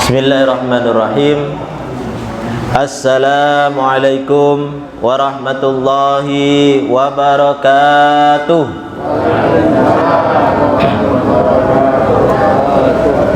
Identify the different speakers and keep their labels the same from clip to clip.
Speaker 1: Bismillahirrahmanirrahim. Assalamualaikum warahmatullahi wabarakatuh.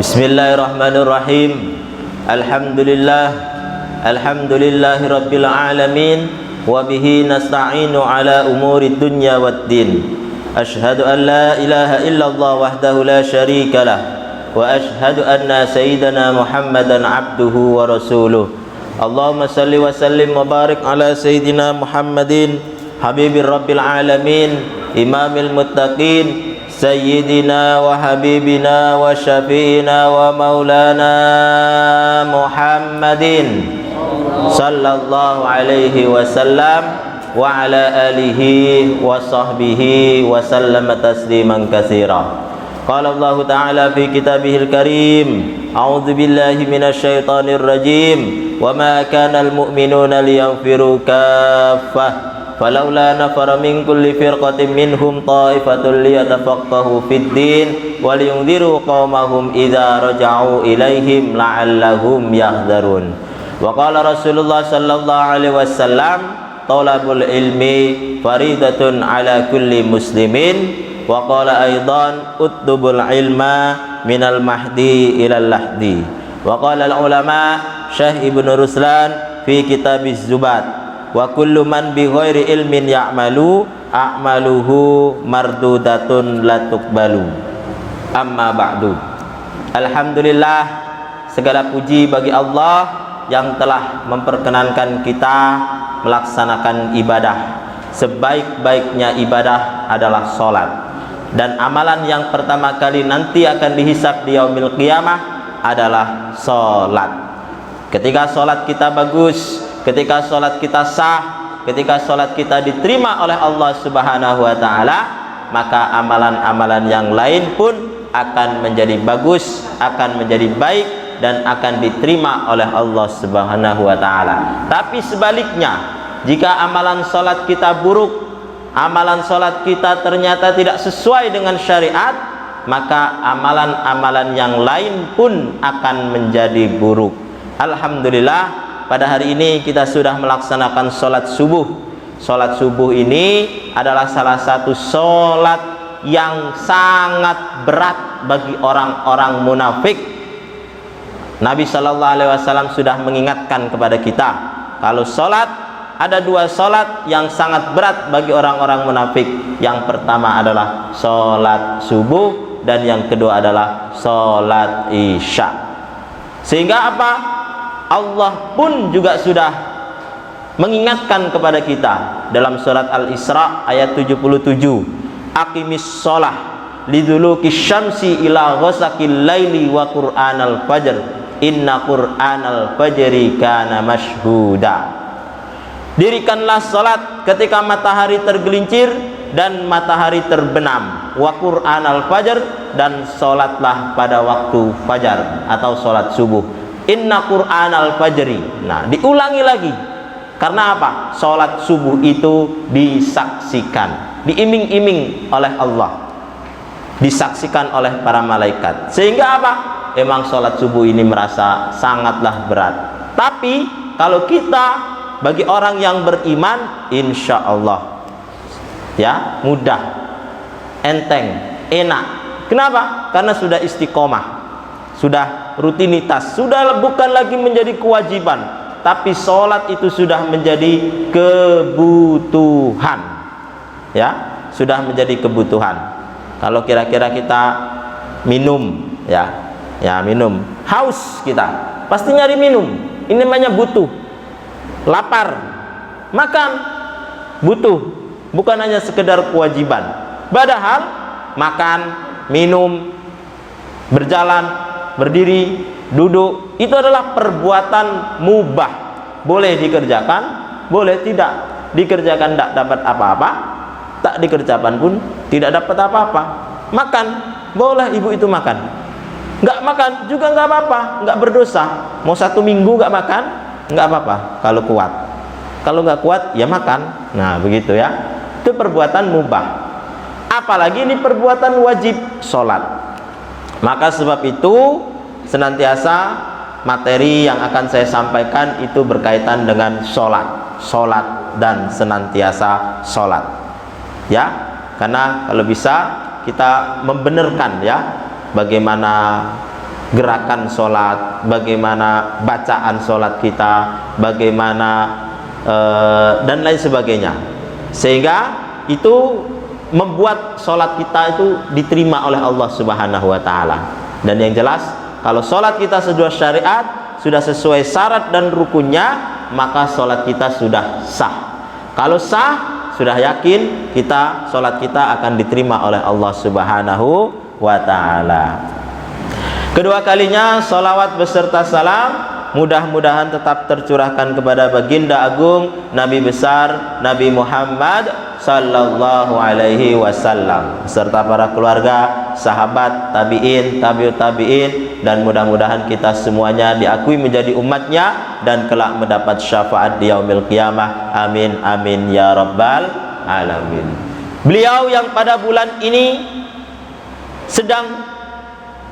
Speaker 1: Bismillahirrahmanirrahim. Alhamdulillahi rabbil alamin. Wa bihi nasta'inu ala umuri dunya waddin. Ashhadu an la ilaha illallah wahdahu la syarika lah. Wa ashhadu anna sayyidana Muhammadan abduhu wa rasuluh. Allahumma salli wa sallim wa barik ala sayyidina Muhammadin habibir rabbil alamin, imamil muttaqin, sayyidina wa habibina wa syafi'ina wa maulana Muhammadin sallallahu alaihi wasallam wa ala alihi wa sahbihi wa sallama tasliman katsira. Qala Allah Ta'ala fi kitabihil karim, a'udzu billahi minasyaitonir rajim, wa ma kana al mu'minuna liyanfiru kaffah falawla nafara min kulli firqatin minhum ta'ifatun liyatafaqahu fid din wa liyunziru qaumahum idza raja'u ilaihim la'allahum yahdharun. Wa qala Rasulullah sallallahu alaihi wasallam, talabul ilmi faridatun ala kulli muslimin. Wa qala aidan utlubul ilma minal mahdi ilal lahdi. Wa qala al ulama Syekh Ibnu Ruslan fi kitabiz Zubat, wa kullu man bi ghairi ilmin ya'malu a'maluhu mardudatun la tuqbalu. Amma ba'du. Alhamdulillah, segala puji bagi Allah yang telah memperkenankan kita melaksanakan ibadah. Sebaik-baiknya ibadah adalah salat, dan amalan yang pertama kali nanti akan dihisab di yaumil qiyamah adalah salat. Ketika salat kita bagus, ketika salat kita sah, ketika salat kita diterima oleh Allah Subhanahu wa taala, maka amalan-amalan yang lain pun akan menjadi bagus, akan menjadi baik, dan akan diterima oleh Allah Subhanahu wa taala. Tapi sebaliknya, jika amalan salat kita buruk, amalan salat kita ternyata tidak sesuai dengan syariat, maka amalan-amalan yang lain pun akan menjadi buruk. Alhamdulillah, pada hari ini kita sudah melaksanakan salat subuh. Salat subuh ini adalah salah satu salat yang sangat berat bagi orang-orang munafik. Nabi sallallahu alaihi wasallam sudah mengingatkan kepada kita, kalau salat, ada dua salat yang sangat berat bagi orang-orang munafik. Yang pertama adalah salat subuh, dan yang kedua adalah salat isya. Sehingga apa? Allah pun juga sudah mengingatkan kepada kita dalam surat Al-Isra ayat 77, aqimis shalah liduluki syamsi ila ghasaqil laili wa qur'anal fajr inna qur'anal fajri kana mashhuda. Dirikanlah salat ketika matahari tergelincir dan matahari terbenam, wa qur'anal fajr, dan salatlah pada waktu fajar atau salat subuh. Inna qur'anal fajri. Nah, diulangi lagi. Karena apa? Salat subuh itu disaksikan, diiming-iming oleh Allah, disaksikan oleh para malaikat. Sehingga apa? Emang salat subuh ini merasa sangatlah berat. Tapi kalau kita, bagi orang yang beriman, insya Allah ya mudah, enteng, enak. Kenapa? Karena sudah istiqomah, sudah rutinitas, sudah bukan lagi menjadi kewajiban, tapi sholat itu sudah menjadi kebutuhan, ya, sudah menjadi kebutuhan. Kalau kira-kira kita minum, ya minum, haus kita pasti nyari minum. Ini namanya butuh. Lapar, makan, butuh, bukan hanya sekedar kewajiban. Padahal makan, minum, berjalan, berdiri, duduk, itu adalah perbuatan mubah. Boleh dikerjakan, boleh tidak dikerjakan, tidak dapat apa-apa. Tak dikerjakan pun tidak dapat apa-apa. Makan, boleh ibu itu makan. Nggak makan juga nggak apa-apa, nggak berdosa. Mau 1 minggu nggak makan, nggak apa-apa kalau kuat. Kalau nggak kuat ya makan. Nah begitu ya, itu perbuatan mubah. Apalagi ini perbuatan wajib, sholat. Maka sebab itu senantiasa materi yang akan saya sampaikan itu berkaitan dengan sholat dan senantiasa sholat, ya. Karena kalau bisa kita membenarkan, ya, bagaimana gerakan sholat, bagaimana bacaan sholat kita, bagaimana dan lain sebagainya, sehingga itu membuat sholat kita itu diterima oleh Allah Subhanahu wa Ta'ala. Dan yang jelas, kalau sholat kita sudah syariat, sudah sesuai syarat dan rukunnya, maka sholat kita sudah sah. Kalau sah, sudah yakin kita sholat kita akan diterima oleh Allah Subhanahu wa Ta'ala. Kedua kalinya sholawat beserta salam mudah-mudahan tetap tercurahkan kepada baginda agung Nabi besar Nabi Muhammad sallallahu alaihi wasallam serta para keluarga, sahabat, tabi'in, tabi'ut tabi'in, dan mudah-mudahan kita semuanya diakui menjadi umatnya dan kelak mendapat syafaat di yaumil qiyamah. Amin amin ya rabbal alamin. Beliau yang pada bulan ini sedang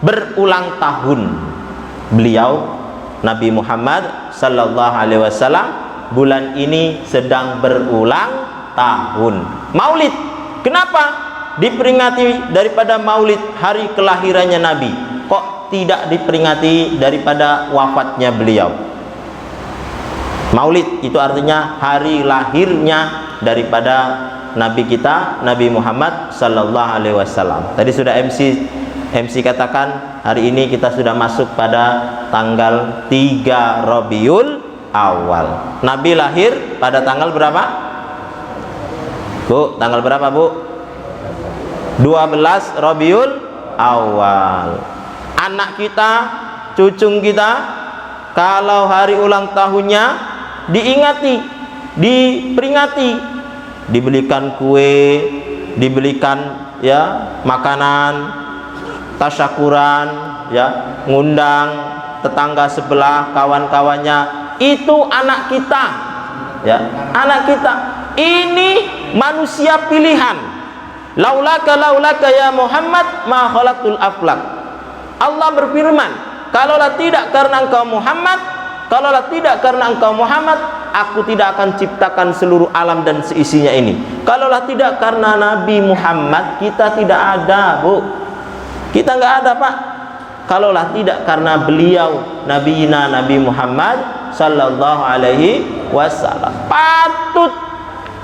Speaker 1: berulang tahun, beliau Nabi Muhammad sallallahu alaihi wasallam bulan ini sedang berulang tahun. Maulid, kenapa diperingati daripada Maulid hari kelahirannya Nabi? Kok tidak diperingati daripada wafatnya beliau? Maulid itu artinya hari lahirnya daripada Nabi kita, Nabi Muhammad sallallahu alaihi wasallam. Tadi sudah MC katakan hari ini kita sudah masuk pada tanggal 3 Rabiul Awal. Nabi lahir pada tanggal berapa? Bu, tanggal berapa, Bu? 12 Rabiul Awal. Anak kita, cucung kita, kalau hari ulang tahunnya diingati, diperingati, dibelikan kue, dibelikan, ya, makanan, tasyakuran, ya, ngundang tetangga sebelah, kawan-kawannya. Itu anak kita, ya, anak kita. Ini manusia pilihan. Laulaka ya Muhammad ma khalaqtul aflak. Allah berfirman, kalaulah tidak karena engkau Muhammad, kalaulah tidak karena engkau Muhammad, aku tidak akan ciptakan seluruh alam dan seisinya ini. Kalaulah tidak karena Nabi Muhammad, kita tidak ada, Bu. Kita nggak ada, Pak. Kalaulah tidak karena beliau, Nabi Muhammad sallallahu alaihi wasallam. Patut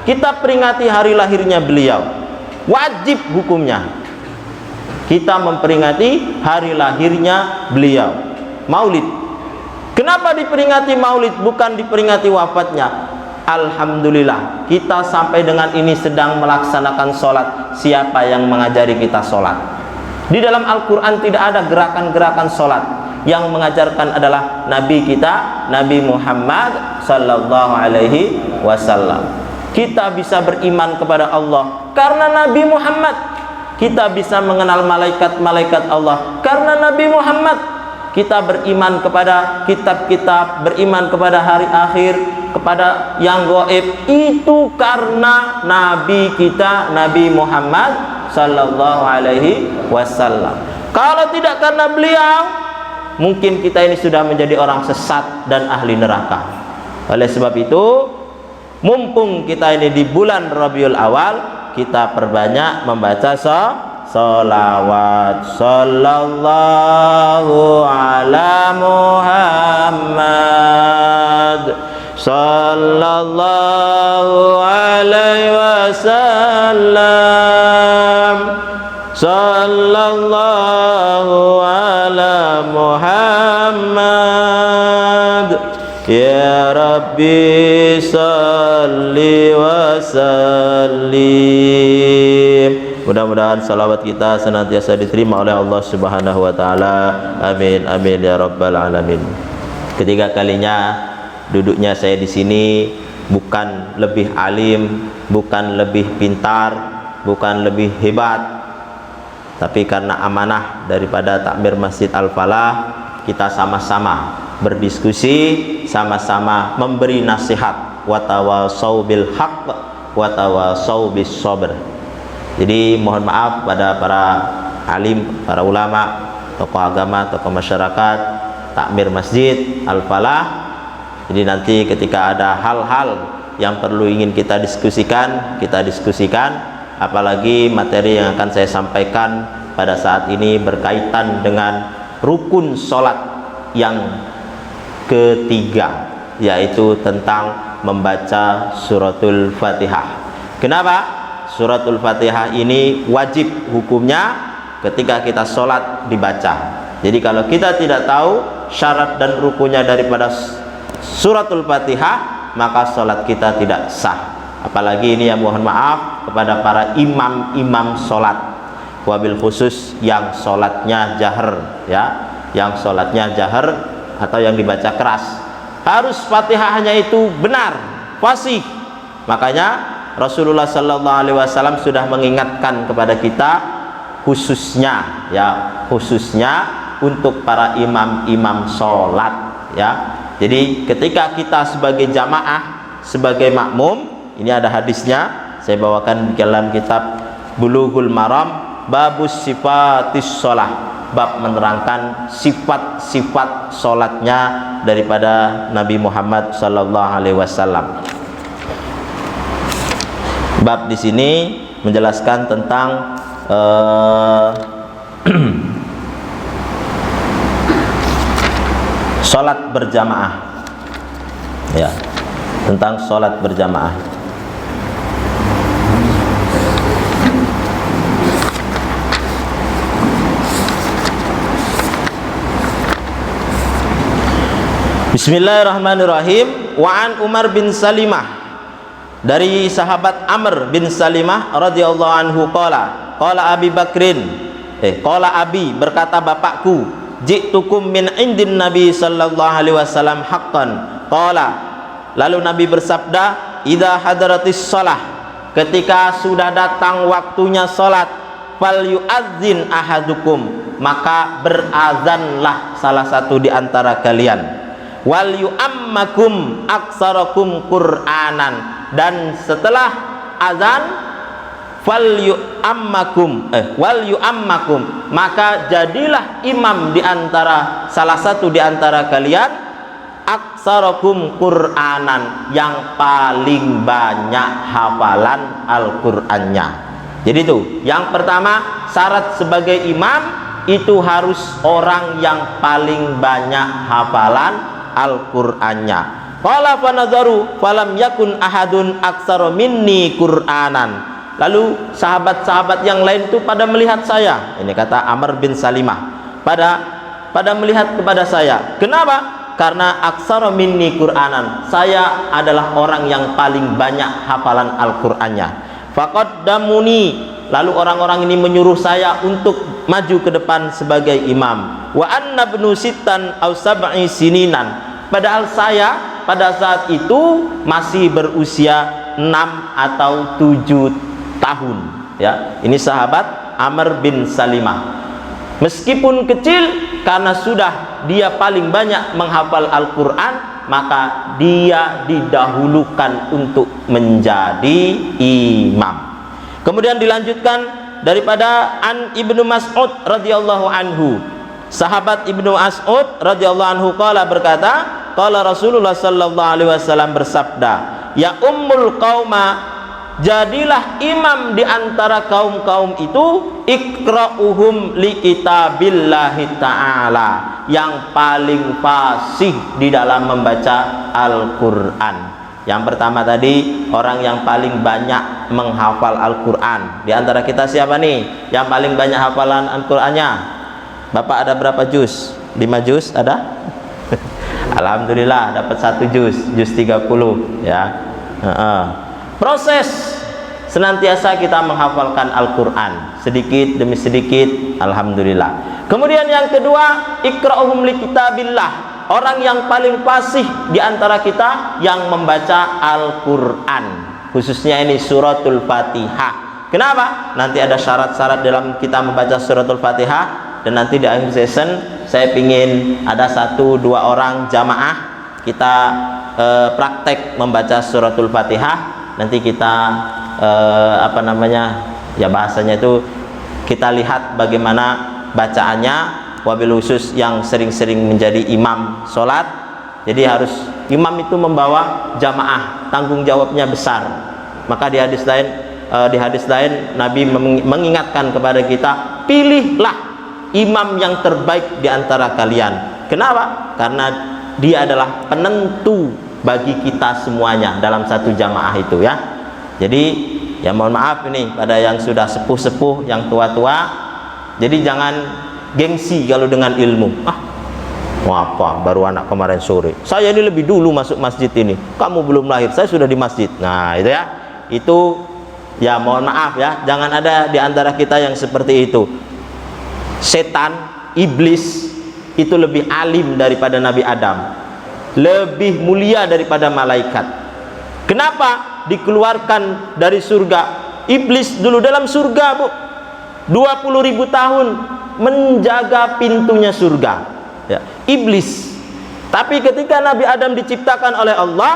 Speaker 1: kita peringati hari lahirnya beliau. Wajib hukumnya kita memperingati hari lahirnya beliau. Maulid. Kenapa diperingati Maulid, bukan diperingati wafatnya? Alhamdulillah, kita sampai dengan ini sedang melaksanakan sholat. Siapa yang mengajari kita sholat? Di dalam Al-Quran tidak ada gerakan-gerakan sholat. Yang mengajarkan adalah Nabi kita, Nabi Muhammad sallallahu alaihi wasallam. Kita bisa beriman kepada Allah karena Nabi Muhammad. Kita bisa mengenal malaikat-malaikat Allah karena Nabi Muhammad. Kita beriman kepada kitab-kitab, beriman kepada hari akhir, kepada yang gaib, itu karena Nabi kita, Nabi Muhammad sallallahu alaihi wasallam. Kalau tidak karena beliau, mungkin kita ini sudah menjadi orang sesat dan ahli neraka. Oleh sebab itu, mumpung kita ini di bulan Rabiul Awal, kita perbanyak membaca sholawat. Sallallahu ala Muhammad, sallallahu alaihi wasallam, sallallahu ala Muhammad, ya Rabbi salli wa sallim. Mudah-mudahan salawat kita senantiasa diterima oleh Allah Subhanahu wa taala. Amin amin ya rabbal alamin. Ketiga kalinya duduknya saya di sini, bukan lebih alim, bukan lebih pintar, bukan lebih hebat, tapi karena amanah daripada takmir Masjid Al-Falah, kita sama-sama berdiskusi, sama-sama memberi nasihat, wa tawasau bil haqq wa tawasau bis sabr. Jadi mohon maaf pada para alim, para ulama, tokoh agama, tokoh masyarakat, takmir masjid, al-falah. Jadi nanti ketika ada hal-hal yang perlu ingin kita diskusikan, apalagi materi yang akan saya sampaikan pada saat ini berkaitan dengan rukun sholat yang ketiga, yaitu tentang membaca suratul Fatihah. Kenapa? Suratul Fatihah ini wajib hukumnya ketika kita sholat dibaca. Jadi kalau kita tidak tahu syarat dan rukunnya daripada suratul Fatihah, maka sholat kita tidak sah. Apalagi ini ya, mohon maaf kepada para imam-imam sholat, wabil khusus yang sholatnya jahar, ya, yang sholatnya jahar atau yang dibaca keras, harus Fatihahnya itu benar, fasih. Makanya Rasulullah Sallallahu Alaihi Wasallam sudah mengingatkan kepada kita, khususnya untuk para imam-imam sholat, ya. Jadi ketika kita sebagai jamaah, sebagai makmum, ini ada hadisnya, saya bawakan dalam kitab Bulughul Maram, babus sifatis sholah, bab menerangkan sifat-sifat sholatnya daripada Nabi Muhammad Sallallahu Alaihi Wasallam. Bab di sini menjelaskan tentang sholat berjamaah, ya, tentang sholat berjamaah. Bismillahirrahmanirrahim. Wa an Umar bin Salimah, dari sahabat Amr bin Salimah radhiyallahu anhu, qala Abi Bakrin, qala Abi, berkata bapakku, ji'tukum min indin Nabi sallallahu alaihi wasallam haqqan. Qala, lalu Nabi bersabda, idza hadaratis shalah, ketika sudah datang waktunya salat, fal yu'adzin ahadukum, maka berazanlah salah satu di antara kalian, wal yu'ammakum aksarakum Qur'anan, dan setelah azan wal yu'ammakum, maka jadilah imam di antara salah satu di antara kalian, aksarakum Qur'anan, yang paling banyak hafalan Al-Qur'annya. Jadi itu yang pertama, syarat sebagai imam itu harus orang yang paling banyak hafalan Al-Qur'annya. Qala fanadharu falam yakun ahadun aktsara minni Qur'anan. Lalu sahabat-sahabat yang lain itu pada melihat saya. Ini kata Amr bin Salimah. Pada melihat kepada saya. Kenapa? Karena aktsara minni Qur'anan. Saya adalah orang yang paling banyak hafalan Al-Qur'annya. Faqaddamuni. Lalu orang-orang ini menyuruh saya untuk maju ke depan sebagai imam. Wa anna ibnu sittan aw sab'i sininan. Padahal saya pada saat itu masih berusia 6 atau 7 tahun, ya. Ini sahabat Amr bin Salimah. Meskipun kecil, karena sudah dia paling banyak menghafal Al-Qur'an, maka dia didahulukan untuk menjadi imam. Kemudian dilanjutkan daripada An Ibnu Mas'ud radhiyallahu anhu. Sahabat Ibnu Mas'ud radhiyallahu anhu qala, berkata, qala Rasulullah sallallahu alaihi wasallam bersabda, ya ummul qauma, jadilah imam di antara kaum-kaum itu, ikra'uhum li kitabillahi ta'ala, yang paling fasih di dalam membaca Al-Qur'an. Yang pertama tadi, orang yang paling banyak menghafal Al-Qur'an. Di antara kita siapa nih yang paling banyak hafalan Al-Qur'annya? Bapak ada berapa juz? 5 juz ada? Alhamdulillah dapat 1 juz 30, ya. Proses senantiasa kita menghafalkan Al-Qur'an sedikit demi sedikit, alhamdulillah. Kemudian yang kedua, ikra'uhum li kitabillah, orang yang paling fasih di antara kita yang membaca Al-Qur'an, khususnya ini suratul Fatihah. Kenapa? Nanti ada syarat-syarat dalam kita membaca suratul Fatihah. Dan nanti di akhir session saya ingin ada 1-2 orang jamaah kita praktek membaca suratul Fatihah. Nanti kita apa namanya, ya bahasanya itu kita lihat bagaimana bacaannya, wabil khusus yang sering-sering menjadi imam sholat. Jadi harus imam itu membawa jamaah, tanggung jawabnya besar. Maka di hadis lain Nabi mengingatkan kepada kita, pilihlah imam yang terbaik di antara kalian. Kenapa? Karena dia adalah penentu bagi kita semuanya dalam satu jamaah itu ya. Jadi ya mohon maaf ini pada yang sudah sepuh-sepuh, yang tua-tua, jadi jangan gengsi kalau dengan ilmu. Apa baru anak kemarin sore, saya ini lebih dulu masuk masjid ini, kamu belum lahir, saya sudah di masjid. Nah itu ya, itu ya mohon maaf ya, jangan ada di antara kita yang seperti itu. Setan, iblis itu lebih alim daripada Nabi Adam, lebih mulia daripada malaikat. Kenapa dikeluarkan dari surga? Iblis dulu dalam surga, Bu, 20.000 tahun menjaga pintunya surga ya, iblis. Tapi ketika Nabi Adam diciptakan oleh Allah,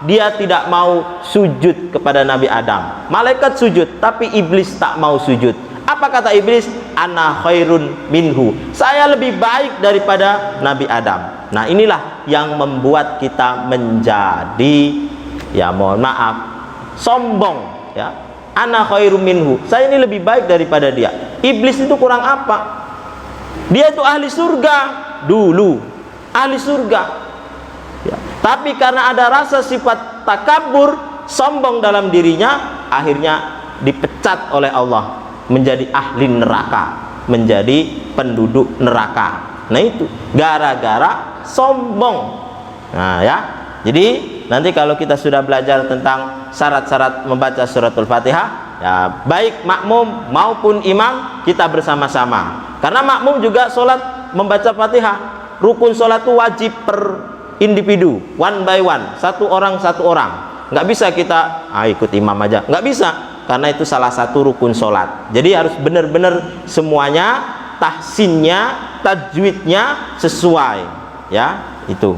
Speaker 1: dia tidak mau sujud kepada Nabi Adam. Malaikat sujud, tapi iblis tak mau sujud. Apa kata iblis? Ana khairun minhu, saya lebih baik daripada Nabi Adam. Nah inilah yang membuat kita menjadi, ya mohon maaf, sombong ya. Ana khairun minhu, saya ini lebih baik daripada dia. Iblis itu kurang apa? Dia itu ahli surga dulu, ahli surga ya. Tapi karena ada rasa sifat takabur, sombong dalam dirinya, akhirnya dipecat oleh Allah menjadi ahli neraka, menjadi penduduk neraka. Nah itu gara-gara sombong. Nah ya, jadi nanti kalau kita sudah belajar tentang syarat-syarat membaca suratul Fatihah, ya baik makmum maupun imam kita bersama-sama. Karena makmum juga sholat membaca Fatihah. Rukun sholat itu wajib per individu, one by one, satu orang. Nggak bisa kita ikut imam aja, nggak bisa, karena itu salah satu rukun sholat. Jadi harus benar-benar semuanya, tahsinnya, tajwidnya sesuai ya, itu.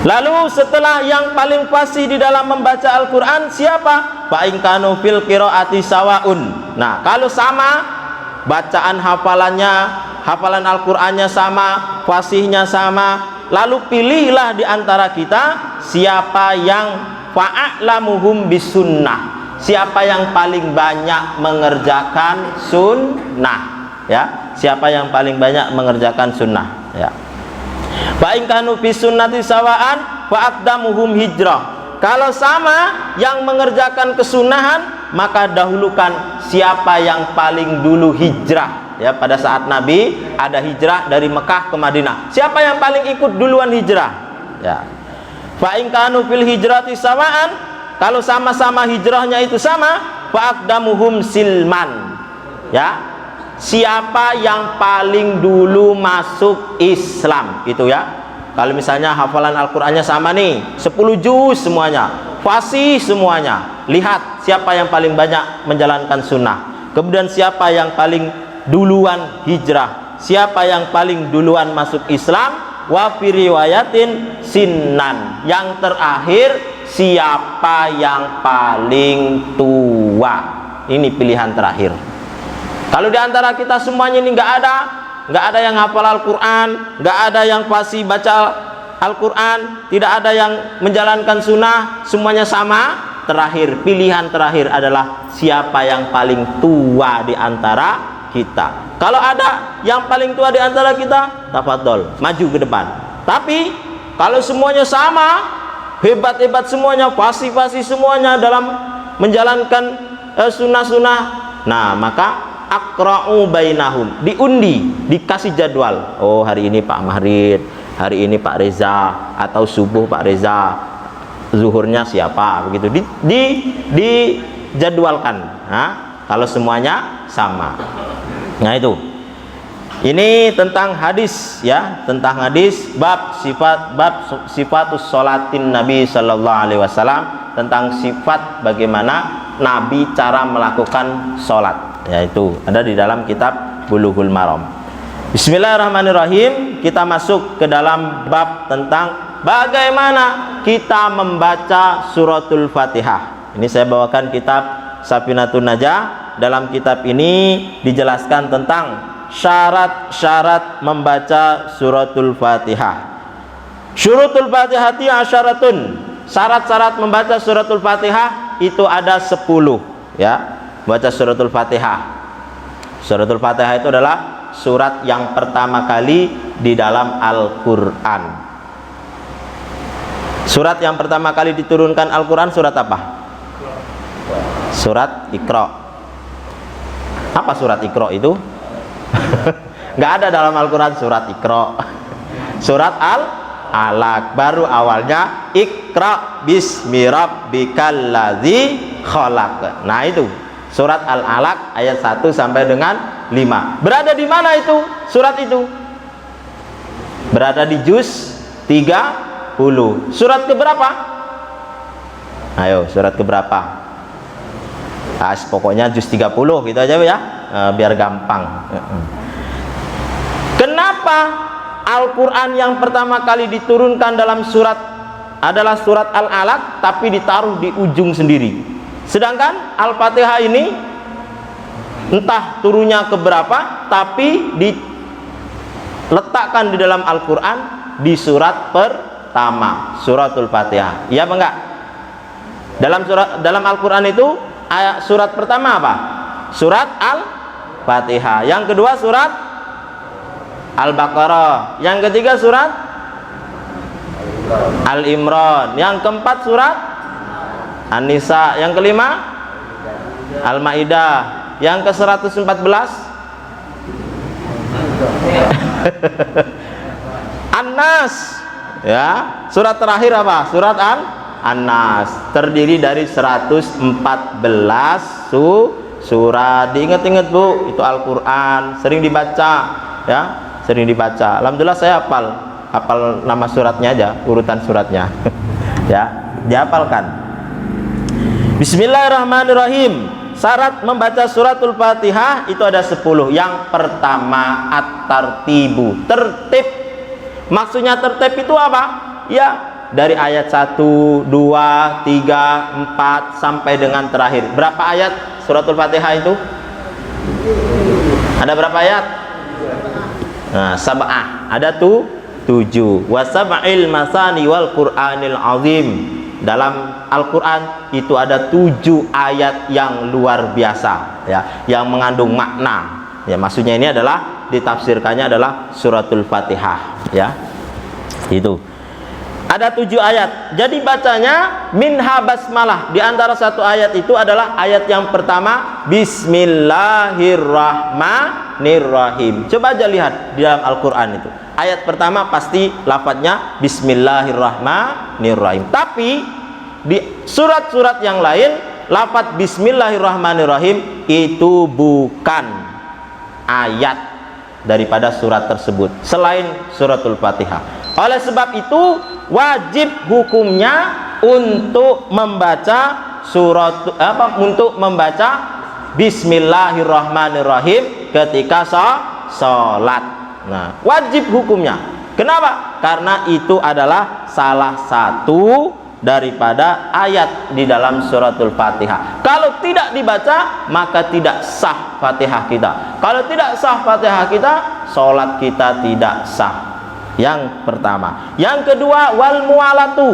Speaker 1: Lalu setelah yang paling fasih di dalam membaca Al-Quran siapa? Fa in kanu fil qiraati sawaun. Nah kalau sama, bacaan hafalannya, hafalan Al-Qur'annya sama, fasihnya sama, lalu pilihlah di antara kita siapa yang fa'alamuhum bisunnah, siapa yang paling banyak mengerjakan sunnah ya, siapa yang paling banyak mengerjakan sunnah ya. Fa in kanu fi sunnati sawaan fa aqdamuhum hijrah. Kalau sama yang mengerjakan kesunahan, maka dahulukan siapa yang paling dulu hijrah ya. Pada saat Nabi ada hijrah dari Mekah ke Madinah, siapa yang paling ikut duluan hijrah ya. Fa in kanu fil hijrati sawaan, kalau sama-sama hijrahnya itu sama, fa aqdamuhum silman ya, siapa yang paling dulu masuk Islam itu ya. Kalau misalnya hafalan Al-Qur'annya sama nih, 10 juz semuanya, fasih semuanya, lihat siapa yang paling banyak menjalankan sunnah. Kemudian siapa yang paling duluan hijrah, siapa yang paling duluan masuk Islam. Wa fi riwayatin sinnan, yang terakhir siapa yang paling tua. Ini pilihan terakhir. Kalau di antara kita semuanya ini nggak ada yang hafal Al-Quran, nggak ada yang fasih baca Al-Quran, tidak ada yang menjalankan sunnah, semuanya sama, terakhir, pilihan terakhir adalah siapa yang paling tua di antara kita. Kalau ada yang paling tua di antara kita, tafadhol, maju ke depan. Tapi kalau semuanya sama, hebat-hebat semuanya, fasih-fasih semuanya dalam menjalankan sunnah-sunnah, nah maka akra'u bainahum, diundi, dikasih jadwal. Oh hari ini Pak Mahrid, hari ini Pak Reza, atau subuh Pak Reza, zuhurnya siapa, begitu dijadwalkan. Nah, kalau semuanya sama. Nah itu, ini tentang hadis ya, tentang hadis bab sifatus sholatin Nabi Sallallahu Alaihi Wasallam, tentang sifat bagaimana Nabi cara melakukan sholat. Yaitu ada di dalam kitab Bulughul Maram. Bismillahirrahmanirrahim. Kita masuk ke dalam bab tentang bagaimana kita membaca suratul Fatihah. Ini saya bawakan kitab Safinatun Najah. Dalam kitab ini dijelaskan tentang syarat-syarat membaca suratul Fatihah. Syurutul Fatihati asyaratun. Syarat-syarat membaca suratul Fatihah itu ada 10 ya. Baca suratul Fatihah. Suratul Fatihah itu adalah surat yang pertama kali di dalam Al-Qur'an. Surat yang pertama kali diturunkan Al-Qur'an surat apa? Surat Iqra. Apa surat Iqra itu? Nggak ada dalam Al-Qur'an surat Iqra. Surat Al-Alaq, baru awalnya Iqra bismi rabbikal ladzi khalaq. Nah itu surat Al-Alaq ayat 1 sampai dengan 5. Berada di mana itu surat itu? Berada di juz 30. Surat keberapa? Ayo, surat keberapa? Pokoknya juz 30 gitu aja ya, biar gampang. Kenapa Al-Quran yang pertama kali diturunkan dalam surat adalah surat Al-Alaq, tapi ditaruh di ujung sendiri? Sedangkan Al-Fatihah ini entah turunnya keberapa, tapi diletakkan di dalam Al-Quran di surat pertama, suratul Fatihah. Iya apa enggak? Dalam Al-Quran itu surat pertama apa? Surat Al-Fatihah. Yang kedua surat Al-Baqarah. Yang ketiga surat Al-Imran. Yang keempat surat An-Nisa. Yang kelima Al-Maidah. Yang ke-114 An-Nas. Ya, surat terakhir apa? Surat An-Nas. Terdiri dari 114 surat. Diingat-ingat Bu, itu Al-Quran, sering dibaca ya. Sering dibaca. Alhamdulillah saya hafal nama suratnya aja, urutan suratnya. Ya, dihafalkan. Bismillahirrahmanirrahim. Syarat membaca suratul Fatihah itu ada 10. Yang pertama at-tartibu, tertib. Maksudnya tertib itu apa? Ya, dari ayat 1, 2, 3, 4 sampai dengan terakhir. Berapa ayat suratul Fatihah itu? Ada berapa ayat? Nah, sab'ah, ada 7. Wa sab'il masani wal Qur'anil azim. Dalam Al-Qur'an itu ada 7 ayat yang luar biasa ya, yang mengandung makna. Ya, maksudnya ini adalah ditafsirkannya adalah suratul Fatihah ya. Itu. Ada 7 ayat. Jadi bacanya minha basmalah. Di antara satu ayat itu adalah ayat yang pertama Bismillahirrahmanirrahim. Coba aja lihat di dalam Al-Quran itu. Ayat pertama pasti lafadznya Bismillahirrahmanirrahim. Tapi di surat-surat yang lain lafadz Bismillahirrahmanirrahim itu bukan ayat daripada surat tersebut selain suratul Fatihah. Oleh sebab itu wajib hukumnya untuk membaca untuk membaca Bismillahirrahmanirrahim ketika sholat. Nah, wajib hukumnya. Kenapa? Karena itu adalah salah satu daripada ayat di dalam suratul Fatihah. Kalau tidak dibaca maka tidak sah Fatihah kita. Kalau tidak sah Fatihah kita, sholat kita tidak sah. Yang pertama. Yang kedua wal mualatu,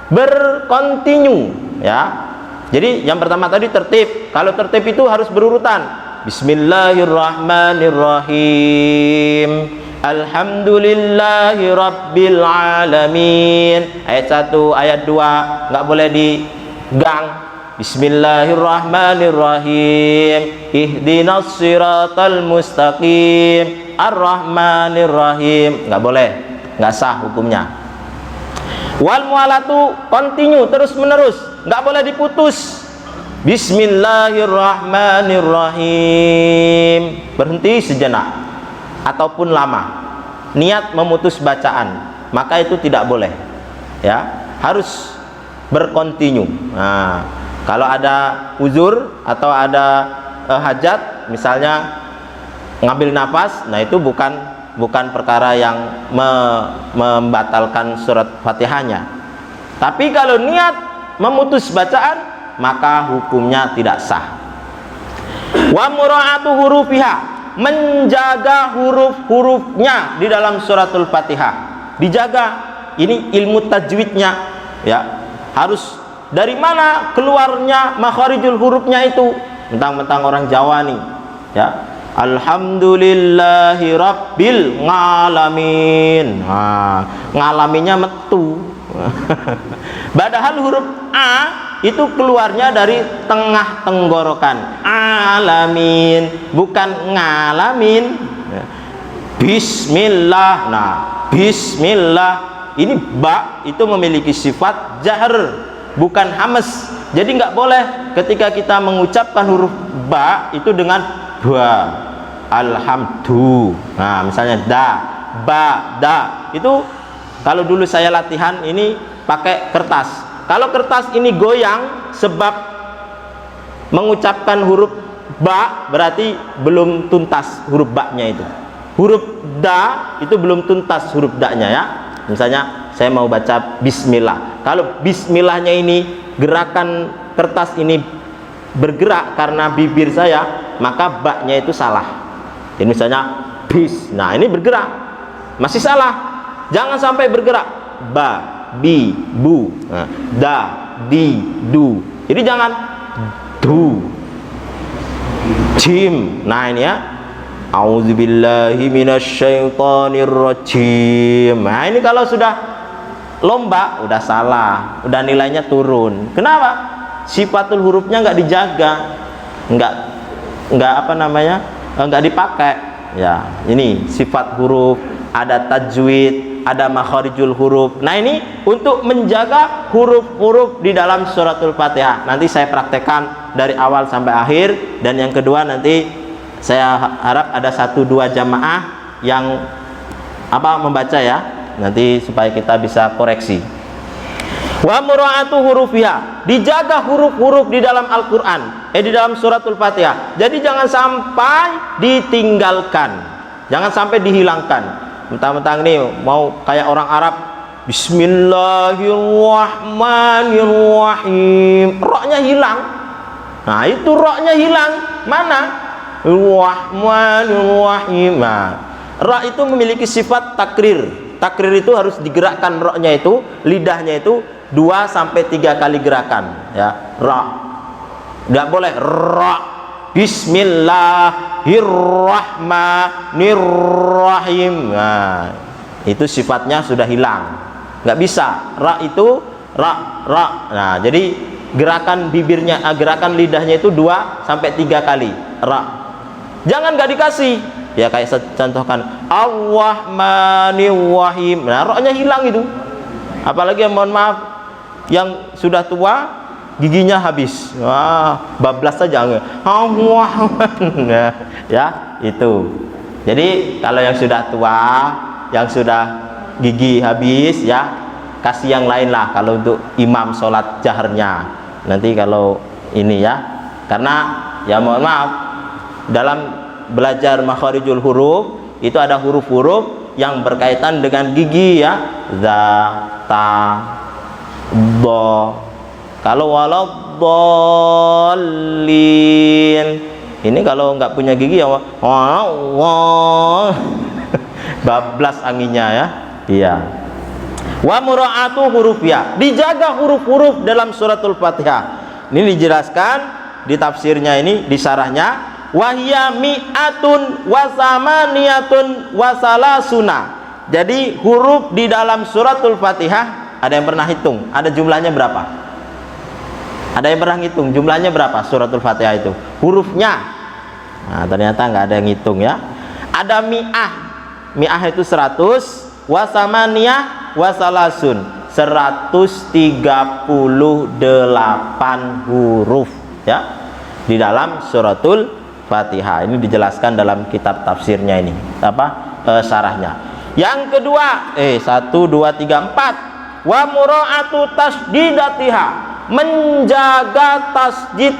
Speaker 1: berkontinu ya. Jadi yang pertama tadi tertib. Kalau tertib itu harus berurutan. Bismillahirrahmanirrahim. Alhamdulillahi rabbil alamin. Ayat 1, ayat 2 nggak boleh digang. Bismillahirrahmanirrahim. Ihdinas siratal mustaqim. Ar-Rahmanir-Rahim. Nggak boleh, nggak sah hukumnya. Wal mualatu, continue, terus menerus, nggak boleh diputus. Bismillahirrahmanirrahim. Berhenti sejenak ataupun lama, niat memutus bacaan, maka itu tidak boleh ya, harus berkontinu. Nah, kalau ada uzur atau ada hajat, misalnya ngambil nafas, nah itu bukan perkara yang membatalkan surat Fatihahnya. Tapi kalau niat memutus bacaan, maka hukumnya tidak sah. Wa mura'atu hurufiha, menjaga huruf-hurufnya di dalam suratul Fatihah. Dijaga, ini ilmu tajwidnya ya. Harus dari mana keluarnya makharijul hurufnya itu. Mentang-mentang orang Jawa nih ya. Alhamdulillahi rabbil ngalamin. Nah, ngalaminnya metu. Padahal huruf A itu keluarnya dari tengah tenggorokan. Alamin, bukan ngalamin. Bismillah. Nah, bismillah ini ba itu memiliki sifat jahr, bukan hamas. Jadi nggak boleh ketika kita mengucapkan huruf ba itu dengan ba. Alhamdulillah. Nah, misalnya da, ba, da. Itu kalau dulu saya latihan ini pakai kertas. Kalau kertas ini goyang sebab mengucapkan huruf ba, berarti belum tuntas huruf ba-nya itu. Huruf da itu belum tuntas huruf da-nya ya. Misalnya saya mau baca bismillah. Kalau bismillahnya ini gerakan kertas ini bergerak karena bibir saya, maka ba-nya itu salah. Ini misalnya bis. Nah, ini bergerak. Masih salah. Jangan sampai bergerak. Ba, bi, bu. Nah, da, di, du. Jadi jangan du. Jim. Nah, ini ya. A'udzubillahi minasyaitonirrajim. Nah, ini kalau sudah lomba udah salah, udah nilainya turun. Kenapa? Sifatul hurufnya nggak dijaga, nggak apa namanya, nggak dipakai. Ya, ini sifat huruf, ada tajwid, ada makharijul huruf. Nah, ini untuk menjaga huruf-huruf di dalam suratul Fatihah. Nanti saya praktekkan dari awal sampai akhir. Dan yang kedua nanti saya harap ada 1-2 jamaah yang membaca ya, nanti supaya kita bisa koreksi. Wa mura'atu hurufiha, dijaga huruf-huruf di dalam Al-Qur'an, di dalam suratul Fatihah. Jadi jangan sampai ditinggalkan, jangan sampai dihilangkan. Mentang-mentang nih mau kayak orang Arab, Bismillahirrahmanirrahim, roknya hilang. Nah, itu roknya hilang. Mana? Rahmanirrahim. Nah, ra itu memiliki sifat takrir. Takrir itu harus digerakkan roknya itu, lidahnya itu 2-3 kali gerakan ya. Ra. Enggak boleh ra. Bismillahirrahmanirrahim. Nah, itu sifatnya sudah hilang. Enggak bisa. Ra itu ra. Nah, jadi gerakan bibirnya, gerakan lidahnya itu 2-3 kali. Ra. Jangan nggak dikasih. Ya kayak saya contohkan Ar-Rahmanir-Rahim. Nah, roknya hilang itu. Apalagi yang mohon maaf yang sudah tua giginya habis. Wah, bablas saja. Nah, ya, itu. Jadi kalau yang sudah tua, yang sudah gigi habis ya, kasih yang lain lah kalau untuk imam sholat jaharnya. Nanti kalau ini ya. Karena ya mohon maaf, dalam belajar makharijul huruf itu ada huruf-huruf yang berkaitan dengan gigi ya, za, ta, do. Kalau waladhdallin, ini kalau nggak punya gigi ya bablas anginnya ya. Iya. Wa mura'atu hurufnya, dijaga huruf-huruf dalam suratul Fatihah. Ini dijelaskan di tafsirnya, ini di syarahnya, wahya mi'atun wasamaniyatun wasalasuna. Jadi huruf di dalam suratul Fatihah, ada yang pernah hitung? Ada jumlahnya berapa? Ada yang pernah hitung jumlahnya berapa suratul Fatihah itu? Hurufnya. Nah, ternyata nggak ada yang hitung ya. Ada mi'ah. Mi'ah itu 100, wasamaniyah wasalasun 138 huruf ya di dalam suratul Fatihah. Ini dijelaskan dalam kitab tafsirnya ini, syarahnya. Yang kedua, 1, 2, 3, 4. Wa mura'atu tasdidatiha, menjaga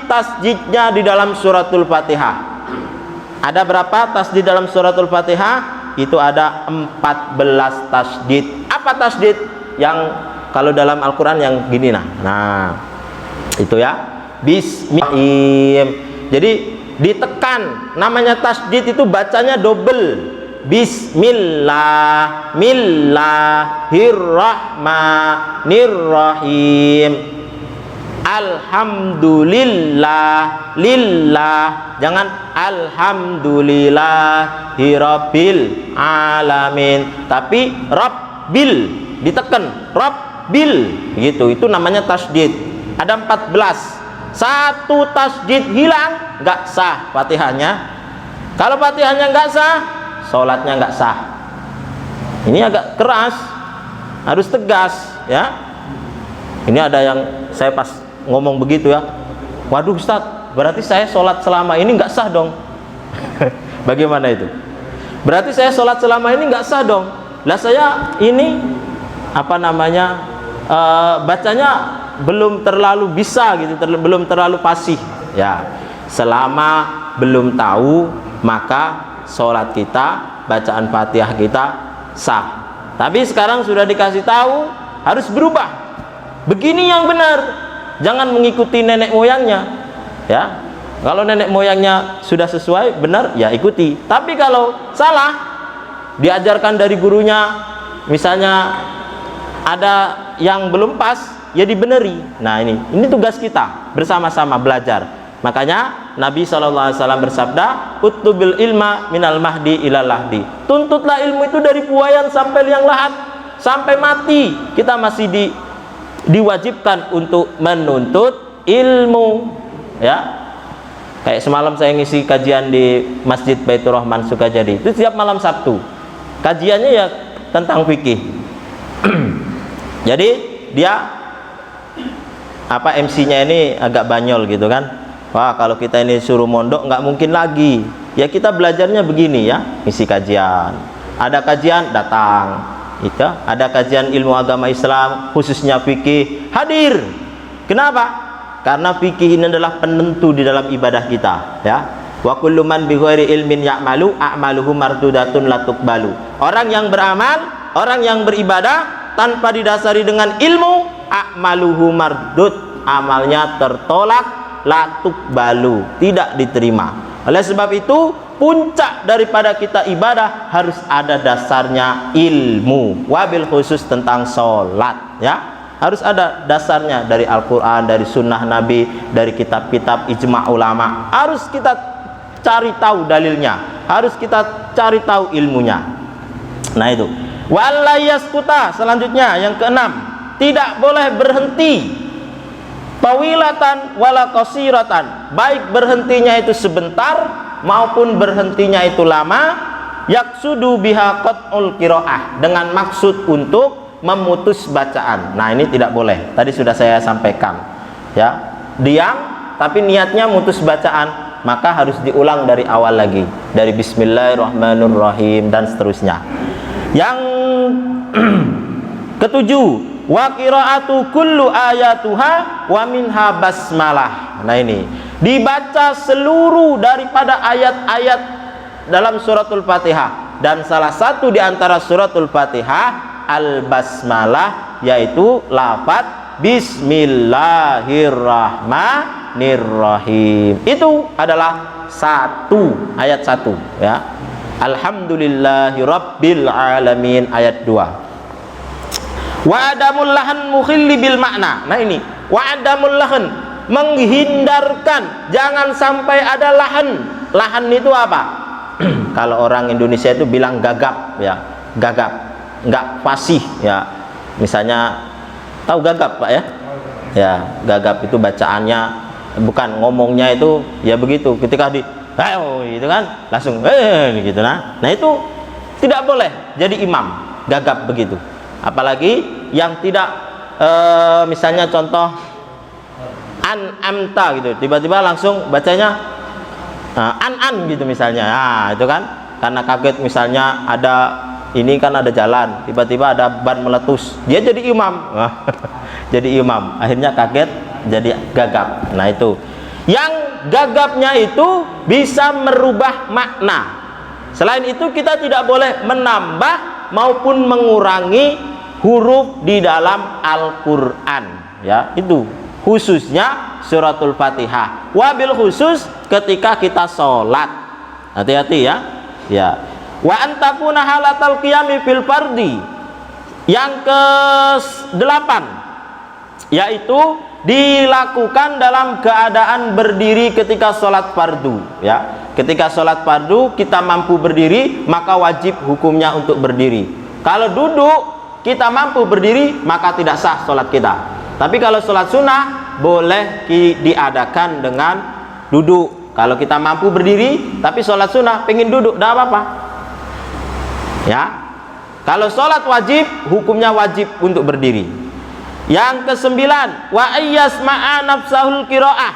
Speaker 1: tasdidnya di dalam suratul Fatihah. Ada berapa tasdid dalam suratul Fatihah? Itu ada 14 tasdid. Apa tasdid? Yang kalau dalam Al-Qur'an yang gini nah. Nah, itu ya. Bismillahirrahmanirrahim. Jadi ditekan. Namanya tasydid itu bacanya double. Bismillah, Millahirrahmanirrahim. Alhamdulillah, lillah. Jangan alhamdulillahirabbil alamin, tapi rabbil ditekan, rabbil gitu. Itu namanya tasydid. Ada 14. Satu tasydid hilang, nggak sah Fatihahnya. Kalau Fatihahnya nggak sah, sholatnya nggak sah. Ini agak keras, harus tegas ya. Ini ada yang saya pas ngomong begitu ya, waduh Ustadz, berarti saya sholat selama ini nggak sah dong. Bagaimana itu? Berarti saya sholat selama ini nggak sah dong. Lah saya ini apa namanya, bacanya belum terlalu bisa gitu, belum terlalu fasih ya. Selama belum tahu, maka sholat kita, bacaan Fatihah kita sah. Tapi sekarang sudah dikasih tahu, harus berubah. Begini yang benar. Jangan mengikuti nenek moyangnya ya. Kalau nenek moyangnya sudah sesuai, benar, ya ikuti. Tapi kalau salah, diajarkan dari gurunya, misalnya ada yang belum pas, ya dibeneri. Nah ini tugas kita, bersama-sama belajar. Makanya Nabi SAW bersabda, "Utlubil ilma minal mahdi ilal lahdi." Tuntutlah ilmu itu dari buayan sampai liang lahat, sampai mati. Kita masih diwajibkan untuk menuntut ilmu ya. Kayak semalam saya ngisi kajian di Masjid Baitur Rahman Sukajadi. Itu setiap malam Sabtu. Kajiannya ya tentang fikih. Jadi dia MC-nya ini agak banyol gitu kan. Wah, kalau kita ini suruh mondok nggak mungkin lagi. Ya kita belajarnya begini ya, ngisi kajian. Ada kajian, datang. Itu ada kajian ilmu agama Islam, khususnya fikih, hadir. Kenapa? Karena fikih ini adalah penentu di dalam ibadah kita ya. Wa kullu man bi ghairi ilmin ya'malu a'maluhu mardudatun la tuqbalu. Orang yang beramal, orang yang beribadah tanpa didasari dengan ilmu, a'maluhu mardud, amalnya tertolak, la tuqbalu, tidak diterima. Oleh sebab itu, puncak daripada kita ibadah harus ada dasarnya ilmu, wabil khusus tentang sholat ya. Harus ada dasarnya dari Al-Quran, dari sunnah Nabi, dari kitab-kitab ijma' ulama. Harus kita cari tahu dalilnya, harus kita cari tahu ilmunya. Nah itu. Walayaskuta, selanjutnya yang keenam, tidak boleh berhenti tawilatan wala qasiratan, baik berhentinya itu sebentar maupun berhentinya itu lama, yaksudu biha qat'ul qiraah, dengan maksud untuk memutus bacaan. Nah ini tidak boleh, tadi sudah saya sampaikan ya. Diam tapi niatnya mutus bacaan, maka harus diulang dari awal lagi, dari bismillahirrahmanirrahim dan seterusnya. Yang ketujuh, wa qiraatu kullu ayatuha wa minha basmalah. Nah ini dibaca seluruh daripada ayat-ayat dalam suratul Fatihah, dan salah satu di antara suratul Fatihah al-basmalah, yaitu lafaz bismillahirrahmanirrahim. Itu adalah ayat 1 ya. Alhamdulillahirabbil alamin ayat 2. Wa adamul lahan mukhilli bil makna. Nah ini, wa adamul lahan, menghindarkan jangan sampai ada lahan. Lahan itu apa? Kalau orang Indonesia itu bilang gagap ya, gagap, nggak fasih ya. Misalnya tahu gagap Pak ya? Ya, gagap itu bacaannya, bukan ngomongnya itu ya begitu. Ketika gitu kan, langsung gitu nah. Nah itu tidak boleh jadi imam gagap begitu. Apalagi yang tidak misalnya contoh amta gitu, tiba-tiba langsung bacanya an gitu misalnya. Nah, itu kan karena kaget, misalnya ada ini kan ada jalan, tiba-tiba ada ban meletus, dia jadi imam. Jadi imam, akhirnya kaget jadi gagap. Nah itu yang gagapnya itu bisa merubah makna. Selain itu kita tidak boleh menambah maupun mengurangi huruf di dalam Al-Quran ya. Itu khususnya suratul Fatihah. Wabil khusus ketika kita sholat. Hati-hati ya. Ya. Wa antakuna halatal qiyami fil fardi. Yang ke-8 yaitu dilakukan dalam keadaan berdiri ketika sholat fardu. Ya. Ketika sholat fardu kita mampu berdiri, maka wajib hukumnya untuk berdiri. Kalau duduk kita mampu berdiri, maka tidak sah sholat kita. Tapi kalau sholat sunnah boleh diadakan dengan duduk. Kalau kita mampu berdiri, tapi sholat sunnah pengen duduk, tidak apa-apa. Ya. Kalau sholat wajib, hukumnya wajib untuk berdiri. Yang ke-9, wa ayyas ma'a nafsahul qiraah.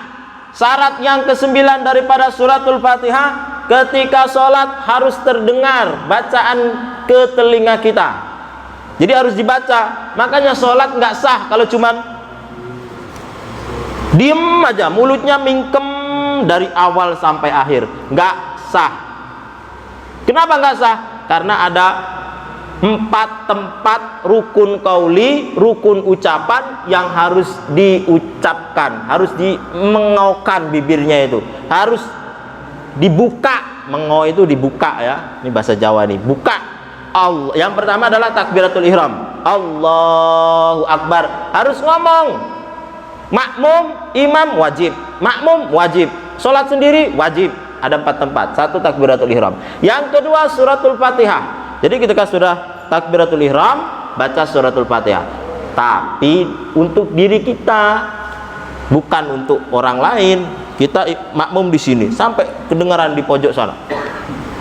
Speaker 1: Syarat yang ke-9 daripada suratul Fatihah, ketika sholat harus terdengar bacaan ke telinga kita. Jadi harus dibaca. Makanya sholat nggak sah kalau cuman diem aja, mulutnya mingkem dari awal sampai akhir, nggak sah. Kenapa nggak sah? Karena ada 4 tempat rukun qauli, rukun ucapan yang harus diucapkan, harus mengaukan bibirnya itu, harus dibuka. Mengau itu dibuka ya, ini bahasa Jawa nih, buka. Allah. Yang pertama adalah takbiratul ihram, Allahu Akbar, harus ngomong. Makmum, imam wajib, makmum wajib, sholat sendiri wajib. Ada 4 tempat. 1 takbiratul ihram. Yang kedua suratul Fatihah. Jadi ketika sudah takbiratul ihram, baca suratul Fatihah. Tapi untuk diri kita, bukan untuk orang lain. Kita makmum di sini sampai kedengaran di pojok sana,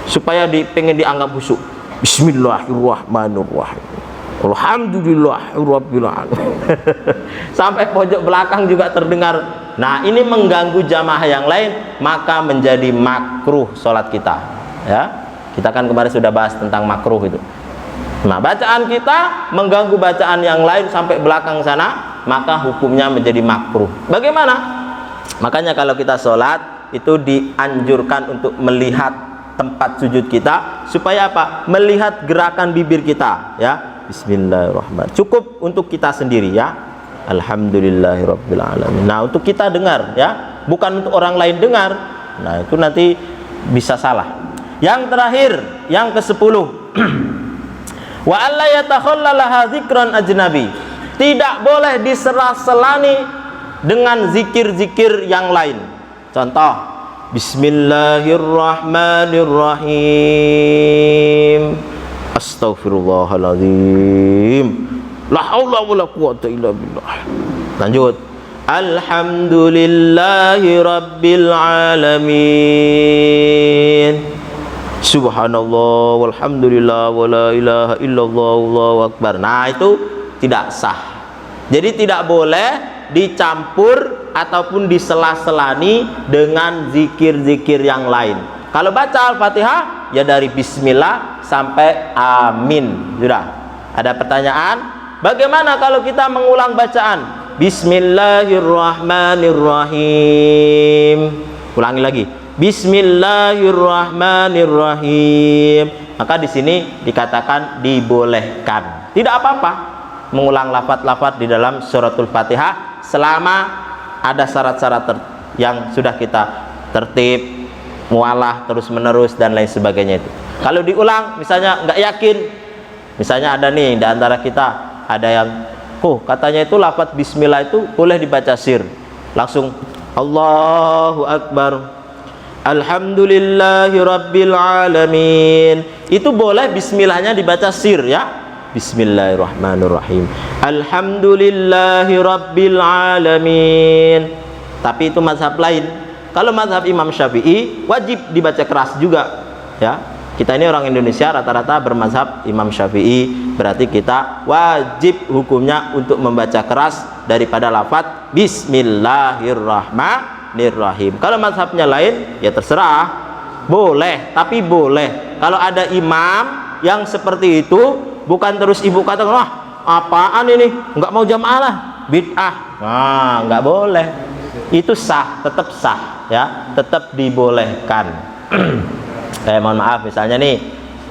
Speaker 1: supaya pengen dianggap khusyuk. Bismillahirrahmanirrahim. Alhamdulillahirabbil alamin. Sampai pojok belakang juga terdengar. Nah, ini mengganggu jamaah yang lain, maka menjadi makruh sholat kita. Ya, kita kan kemarin sudah bahas tentang makruh itu. Nah, bacaan kita mengganggu bacaan yang lain sampai belakang sana, maka hukumnya menjadi makruh. Bagaimana? Makanya kalau kita sholat itu dianjurkan untuk melihat tempat sujud kita, supaya apa? Melihat gerakan bibir kita. Ya. Bismillahirrahmanirrahim. Cukup untuk kita sendiri ya. Alhamdulillahirabbil alamin. Nah, untuk kita dengar ya, bukan untuk orang lain dengar. Nah, itu nanti bisa salah. Yang terakhir, yang ke-10. Wa alla yatakhallalaha dzikran ajnabi. Tidak boleh disela-selani dengan zikir-zikir yang lain. Contoh, Bismillahirrahmanirrahim. Astaghfirullahaladzim. La haula wala quwata illa billah. Lanjut. Alhamdulillahi rabbil alamin. Subhanallah walhamdulillah wala ilaha illallah wallahu akbar. Nah, itu tidak sah. Jadi tidak boleh dicampur ataupun disela-selani dengan zikir-zikir yang lain. Kalau baca Al-Fatihah ya dari bismillah sampai amin. Sudah. Ada pertanyaan? Bagaimana kalau kita mengulang bacaan? Bismillahirrahmanirrahim. Ulangi lagi. Bismillahirrahmanirrahim. Maka di sini dikatakan dibolehkan. Tidak apa-apa mengulang lafaz-lafaz di dalam suratul Fatihah selama ada syarat-syarat yang sudah kita tertib, mualah terus-menerus dan lain sebagainya itu. Kalau diulang misalnya nggak yakin, misalnya ada nih di antara kita ada yang katanya itu lafaz bismillah itu boleh dibaca sir, langsung Allahu Akbar, Alhamdulillahi Rabbil Alamin. Itu boleh bismillahnya dibaca sir ya. Bismillahirrahmanirrahim. Alhamdulillahi Rabbil Alamin. Tapi itu mazhab lain. Kalau mazhab Imam Syafi'i wajib dibaca keras juga ya. Kita ini orang Indonesia rata-rata bermazhab Imam Syafi'i, berarti kita wajib hukumnya untuk membaca keras daripada lafaz Bismillahirrahmanirrahim. Kalau mazhabnya lain ya terserah, boleh, tapi boleh. Kalau ada imam yang seperti itu, bukan terus ibu kata, wah apaan ini, nggak mau jamaah lah, bid'ah. Nah, nggak boleh. Itu sah, tetap sah ya, tetap dibolehkan. Mohon maaf, misalnya nih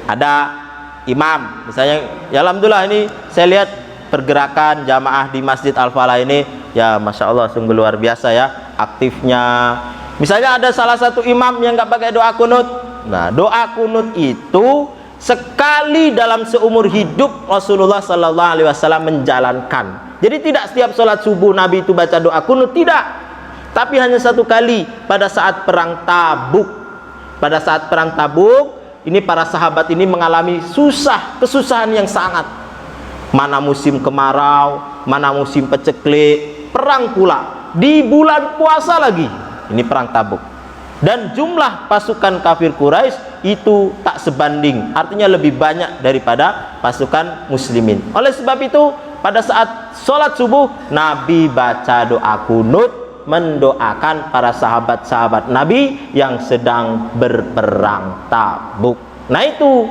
Speaker 1: ada imam, misalnya ya alhamdulillah ini saya lihat pergerakan jamaah di Masjid Al-Falah ini ya masya Allah sungguh luar biasa ya. aktifnya. Misalnya ada salah satu imam yang nggak pakai doa kunut. Nah, doa kunut itu sekali dalam seumur hidup Rasulullah Sallallahu Alaihi Wasallam menjalankan. Jadi tidak setiap sholat subuh Nabi itu baca doa kunut, tidak. Tapi hanya satu kali pada saat perang Tabuk. Pada saat perang Tabuk, ini para sahabat ini mengalami kesusahan yang sangat. Mana musim kemarau, mana musim peceklik, perang pula di bulan puasa lagi. Ini perang Tabuk. Dan jumlah pasukan kafir Quraisy itu tak sebanding, artinya lebih banyak daripada pasukan muslimin. Oleh sebab itu, pada saat sholat subuh, Nabi baca doa kunut, mendoakan para sahabat-sahabat Nabi yang sedang berperang Tabuk. Nah itu.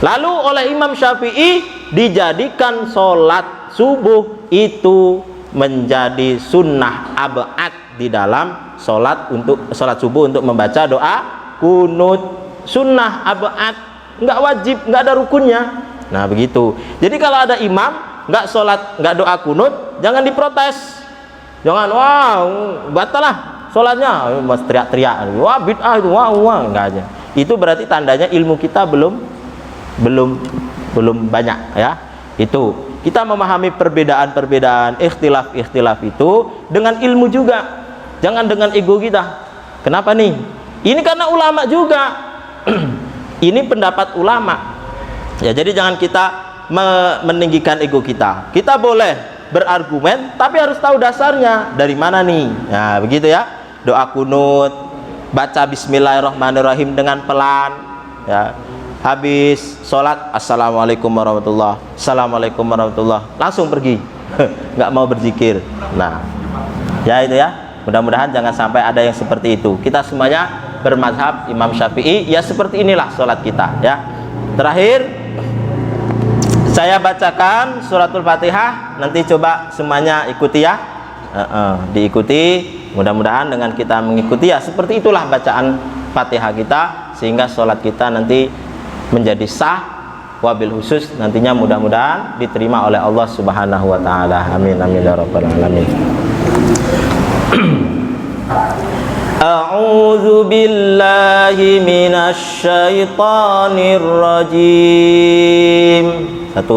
Speaker 1: Lalu oleh Imam Syafi'i dijadikan sholat subuh itu menjadi sunnah abad di dalam sholat subuh untuk membaca doa kunut. Sunnah abad, nggak wajib, nggak ada rukunnya. Nah begitu. Jadi kalau ada imam nggak sholat, nggak doa kunut, jangan diprotes. Jangan, wah batal lah sholatnya, mas teriak-teriak, wah bid'ah itu, wah nggak aja. Itu berarti tandanya ilmu kita belum banyak ya. Itu kita memahami perbedaan-perbedaan, ikhtilaf itu dengan ilmu juga, jangan dengan ego kita. Kenapa nih? Ini karena ulama juga. Ini pendapat ulama ya. Jadi jangan kita meninggikan ego kita. Kita boleh berargumen, tapi harus tahu dasarnya dari mana nih. Nah begitu ya. Doa kunut, baca Bismillahirrahmanirrahim dengan pelan ya. Habis sholat, assalamualaikum warahmatullah, assalamualaikum warahmatullah, langsung pergi, nggak mau berzikir. Nah, ya itu ya. Mudah-mudahan jangan sampai ada yang seperti itu. Kita semuanya bermazhab Imam Syafi'i, ya seperti inilah sholat kita ya. Terakhir, saya bacakan suratul Fatihah. Nanti coba semuanya ikuti ya. Diikuti. Mudah-mudahan dengan kita mengikuti ya seperti itulah bacaan Fatihah kita, sehingga sholat kita nanti menjadi sah, wabil khusus nantinya mudah-mudahan diterima oleh Allah Subhanahu wa taala. Amin amin ya rabbal alamin. A'udzu billahi minasy syaithanir rajim. 1 2 3.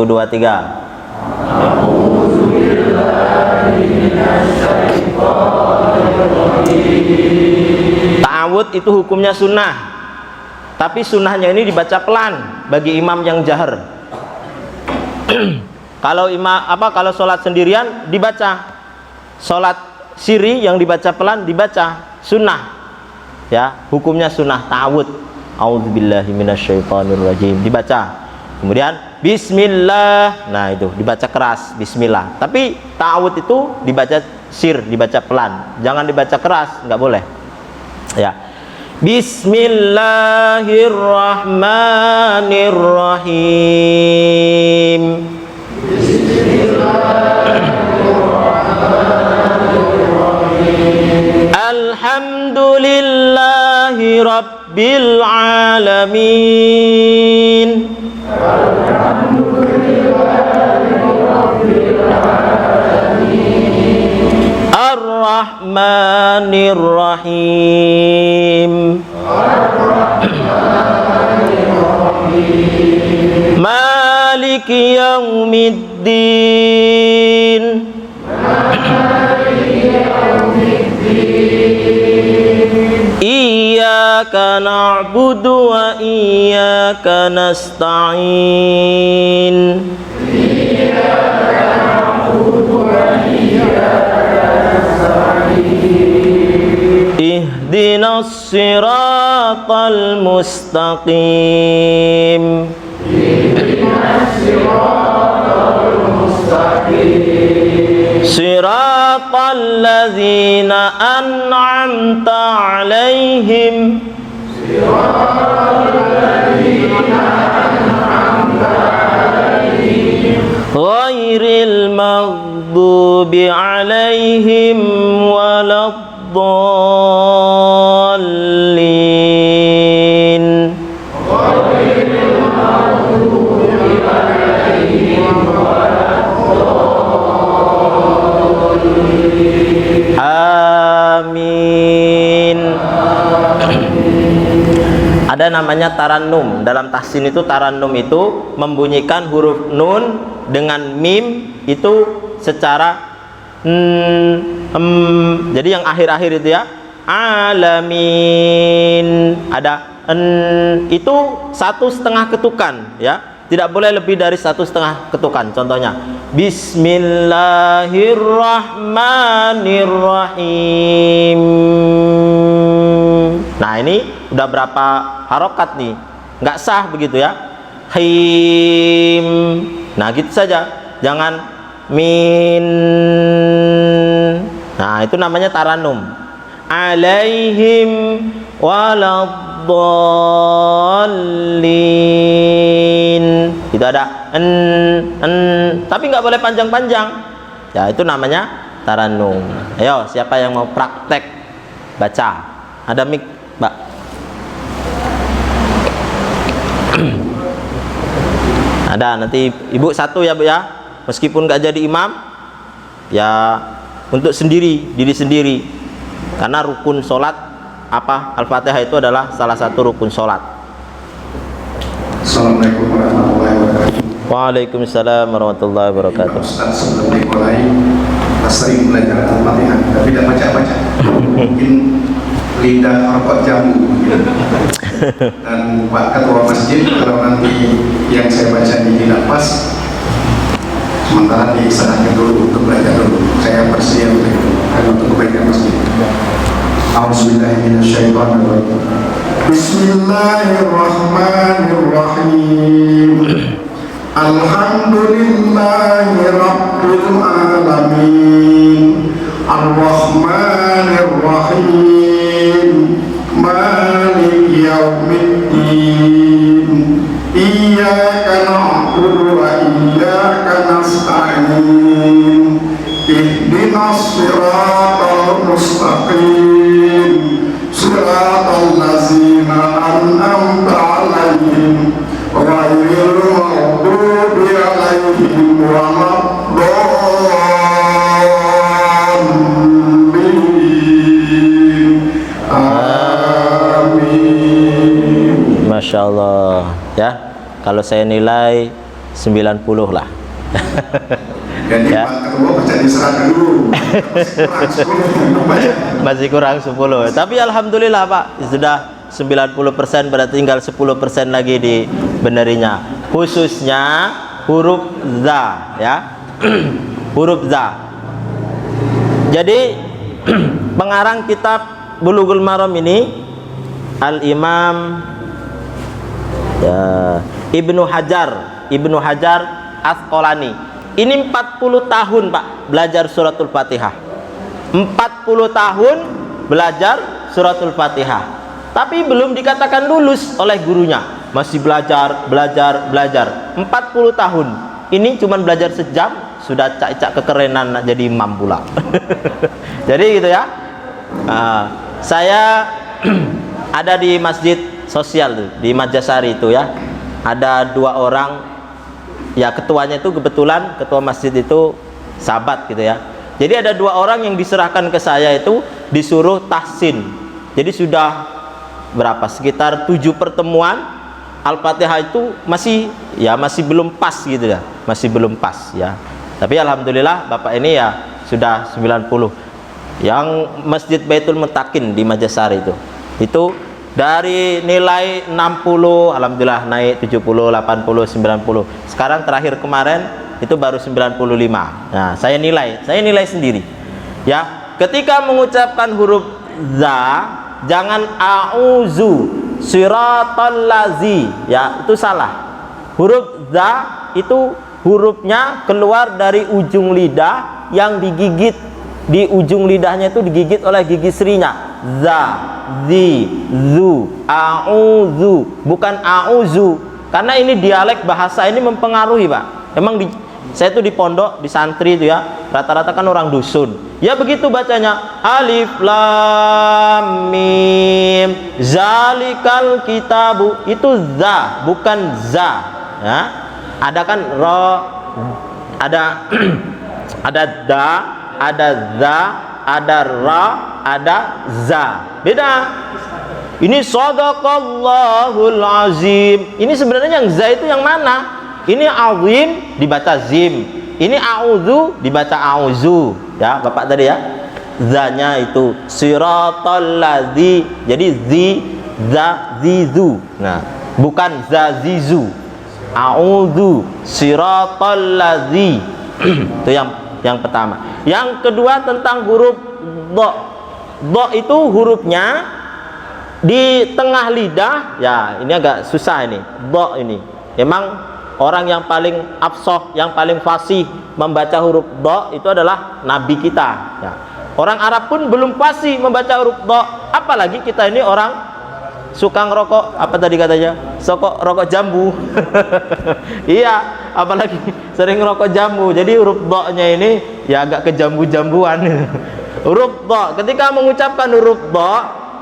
Speaker 1: A'udzu billahi minasy syaithanir rajim. Ta'awud itu hukumnya sunnah. Tapi sunnahnya ini dibaca pelan bagi imam yang jahar. Kalau sholat sendirian dibaca, sholat siri yang dibaca pelan dibaca sunnah. Ya, hukumnya sunnah ta'awud. A'udzubillahi minasyaitonirrajim dibaca. Kemudian bismillah. Nah, itu dibaca keras bismillah. Tapi ta'awud itu dibaca sir, dibaca pelan. Jangan dibaca keras, nggak boleh. Ya. Bismillahirrahmanirrahim. Bismillahirrahmanirrahim. Alhamdulillahi rabbil alamin. Ar-Rahmanir-Rahim. Maliki yaumiddin. Iyyaka na'budu wa iyyaka nasta'in. Ihdinas siratal mustaqim. Siratal ladzina an'amta 'alaihim. Ghairil maghdubi 'alaihim waladdallin. Ada namanya tarannum. Dalam tahsin itu tarannum itu membunyikan huruf nun dengan mim itu secara jadi yang akhir-akhir itu ya. Alamin. Ada itu 1,5 ketukan ya. Tidak boleh lebih dari 1,5 ketukan. Contohnya Bismillahirrahmanirrahim. Nah ini udah berapa harokat nih? Nggak sah begitu ya. Him. Nah gitu saja. Jangan min. Nah itu namanya tarannum. Alaihim waladdallin. Itu ada tapi nggak boleh panjang-panjang. Ya itu namanya tarannum. Ayo siapa yang mau praktek baca? Ada mic, Mbak. Ada, nanti ibu satu ya Bu ya. Meskipun nggak jadi imam ya untuk sendiri, diri sendiri. Karena rukun sholat Al-Fatihah itu adalah salah satu rukun sholat.
Speaker 2: Assalamualaikum warahmatullahi wabarakatuh.
Speaker 1: Waalaikumsalam warahmatullahi wabarakatuh.
Speaker 2: Ustaz, sebelum dimulai sering belajar Al-Fatihah tapi tidak baca-baca. Mungkin lidah rokok jamu dan Pak Ketua Masjid kalau nanti yang saya baca ini tidak pas, sementara diserahkan dulu untuk belajar dulu. Saya bersedia untuk kebaikan masjid. A'udzubillahiminasyaitonirrajim. Bismillahirrahmanirrahim. Alhamdulillahi rabbil alamin. Ar-Rahmanir-Rahim. Maliki yaumiddin. Iyyaka na'budu wa iyyaka nasta'in. Ihdinas siratal mustaqim. Siratal ladzina an'amta 'alaihim ghairil maghdubi 'alaihim waladdallin. Amin.
Speaker 1: Masya Allah ya. Kalau saya nilai 90 lah.
Speaker 2: Jadi
Speaker 1: Ya.
Speaker 2: Pak Ketua baca diserahkan dulu.
Speaker 1: Masih kurang 10. Tapi alhamdulillah Pak, sudah 90%, berarti tinggal 10% lagi dibenerinya. Khususnya huruf za ya. Huruf za. Jadi pengarang kitab Bulughul Maram ini Al-Imam ya, Ibnu Hajar Asqalani. Ini 40 tahun Pak belajar suratul Fatihah. 40 tahun belajar suratul Fatihah. Tapi belum dikatakan lulus oleh gurunya. Masih belajar. 40 tahun. Ini cuma belajar sejam sudah cak-cak kekerenan jadi imam pula. Jadi gitu ya. Saya ada di masjid sosial tuh, di Majasari itu ya. Ada 2 orang. Ya ketuanya itu kebetulan ketua masjid itu sahabat gitu ya. Jadi ada 2 orang yang diserahkan ke saya itu disuruh tahsin. Jadi sudah berapa? Sekitar 7 pertemuan Al-Fatihah itu masih belum pas gitu ya. Masih belum pas ya. Tapi alhamdulillah Bapak ini ya sudah 90. Yang Masjid Baitul Mutakin di Majasari itu dari nilai 60 alhamdulillah naik 70, 80, 90. Sekarang terakhir kemarin itu baru 95. Nah, saya nilai sendiri. Ya, ketika mengucapkan huruf za jangan a'udzu siratal lazi ya, itu salah. Huruf za itu hurufnya keluar dari ujung lidah yang digigit. Di ujung lidahnya itu digigit oleh gigi serinya. Za, zi, zu, a'udzu, bukan a'udzu. Karena ini dialek bahasa ini mempengaruhi, Pak. Emang saya itu di pondok, di santri itu ya, rata-rata kan orang dusun. Ya begitu bacanya. Alif lam mim. Zalikal kitabu. Itu za, bukan za. Ya. Ada kan ro, ada ada da, ada za, ada ra, ada za. Beda. Ini shadaqallahul azim. Ini sebenarnya yang za itu yang mana? Ini azim dibaca zim. Ini a'udzu dibaca a'udzu. Ya, Bapak tadi ya. Zanya itu siratal ladzi. Jadi za zizu. Nah, bukan za zizu. A'udzu siratal ladzi. Itu yang pertama. Yang kedua tentang huruf dha. Dha itu hurufnya di tengah lidah. Ya, ini agak susah ini. Dha ini. Memang orang yang paling afsah, yang paling fasih membaca huruf dha itu adalah nabi kita. Ya. Orang Arab pun belum fasih membaca huruf dha, apalagi kita ini orang suka ngerokok, apa tadi katanya? Rokok jambu. Iya, apalagi sering ngerokok jambu. Jadi huruf dha-nya ini ya agak ke jambu-jambuan. Huruf dha, ketika mengucapkan huruf dha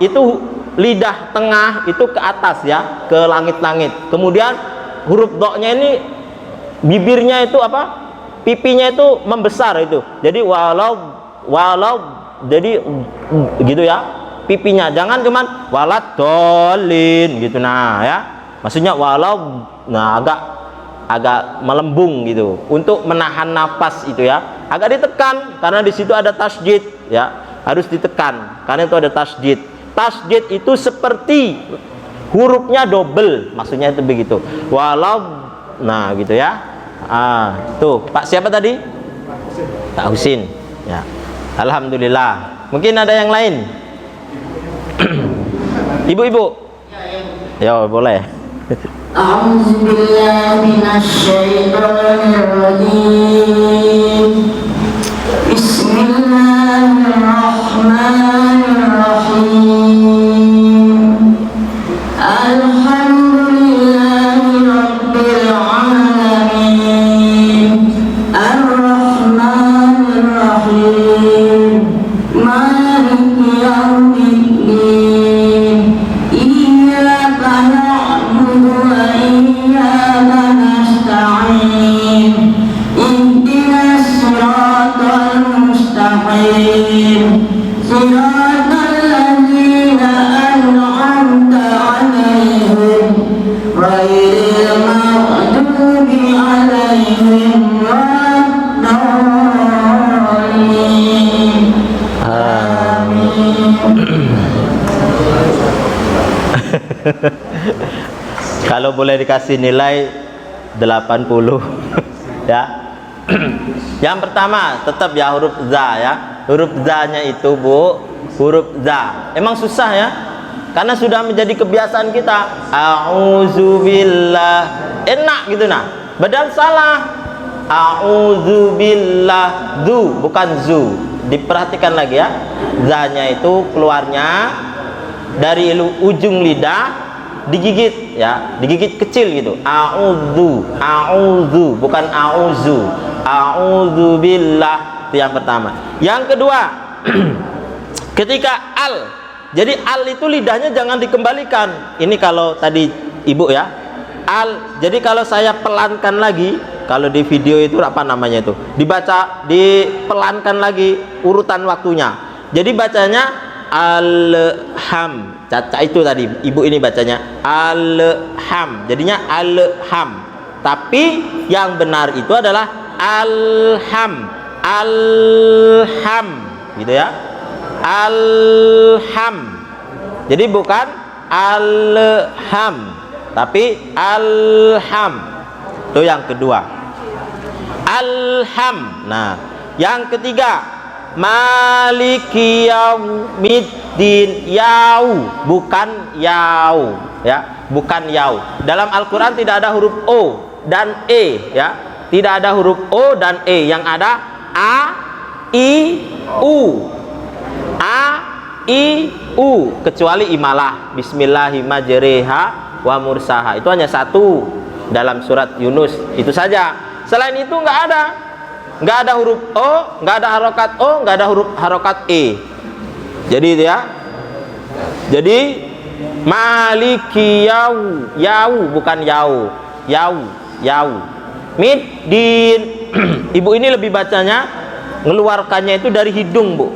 Speaker 1: itu lidah tengah itu ke atas ya, ke langit-langit. Kemudian huruf dha-nya ini bibirnya itu apa? Pipinya itu membesar itu. Jadi walau jadi gitu ya. Pipinya jangan cuman waladolin gitu. Nah ya, maksudnya walau, nah agak melembung gitu untuk menahan nafas itu ya, agak ditekan karena di situ ada tasydid ya, harus ditekan karena itu ada tasydid. Tasydid itu seperti hurufnya double, maksudnya itu begitu. Walau, nah gitu ya. Tuh Pak siapa tadi? Pak Husin ya. Alhamdulillah. Mungkin ada yang lain. Ibu-ibu. Ya boleh.
Speaker 3: A'udzubillahi minasyaitonirrajim. Bismillahirrahmanirrahim. Alhamdulillahi rabbil alamin. Ar-Rahmanir-Rahim. Maliki yaumiddin. Iyyaka na'budu wa iyyaka nasta'in. Ihdinas siratal mustaqim. Siratal ladzina an'amta 'alaihim ghairil maghdubi 'alaihim waladdallin.
Speaker 1: Kalau boleh dikasih nilai 80 ya. Yang pertama tetap ya huruf za ya. Huruf za-nya itu Bu, huruf za. Emang susah ya? Karena sudah menjadi kebiasaan kita. A'udzubillah. Enak gitu nah. Padahal salah. A'udzubillah. Zu bukan zu. Diperhatikan lagi ya. Za-nya itu keluarnya dari ujung lidah digigit ya, digigit kecil gitu. A'udzu bukan a'udzu. A'udzubillah itu yang pertama. Yang kedua, ketika al, jadi al itu lidahnya jangan dikembalikan. Ini kalau tadi ibu ya, al. Jadi kalau saya pelankan lagi, kalau di video itu apa namanya itu, dibaca, dipelankan lagi urutan waktunya. Jadi bacanya alham. Caca itu tadi ibu ini bacanya alham, jadinya alham. Tapi yang benar itu adalah alham. Alham gitu ya, alham. Jadi bukan alham tapi alham. Itu yang kedua, alham. Nah yang ketiga, maliki yaumiddin. Yau bukan yau ya, bukan yau. Dalam Al-Quran tidak ada huruf o dan e ya, tidak ada huruf o dan e, yang ada a, i, u. A, i, u, kecuali imalah bismillahirrahmanirrahim wa mursaha. Itu hanya satu dalam surat Yunus, itu saja. Selain itu nggak ada. Nggak ada huruf o, nggak ada harokat o, nggak ada huruf harokat e. Jadi itu ya. Jadi maliki yau bukan yau. Middin. Ibu ini lebih bacanya, ngeluarkannya itu dari hidung Bu.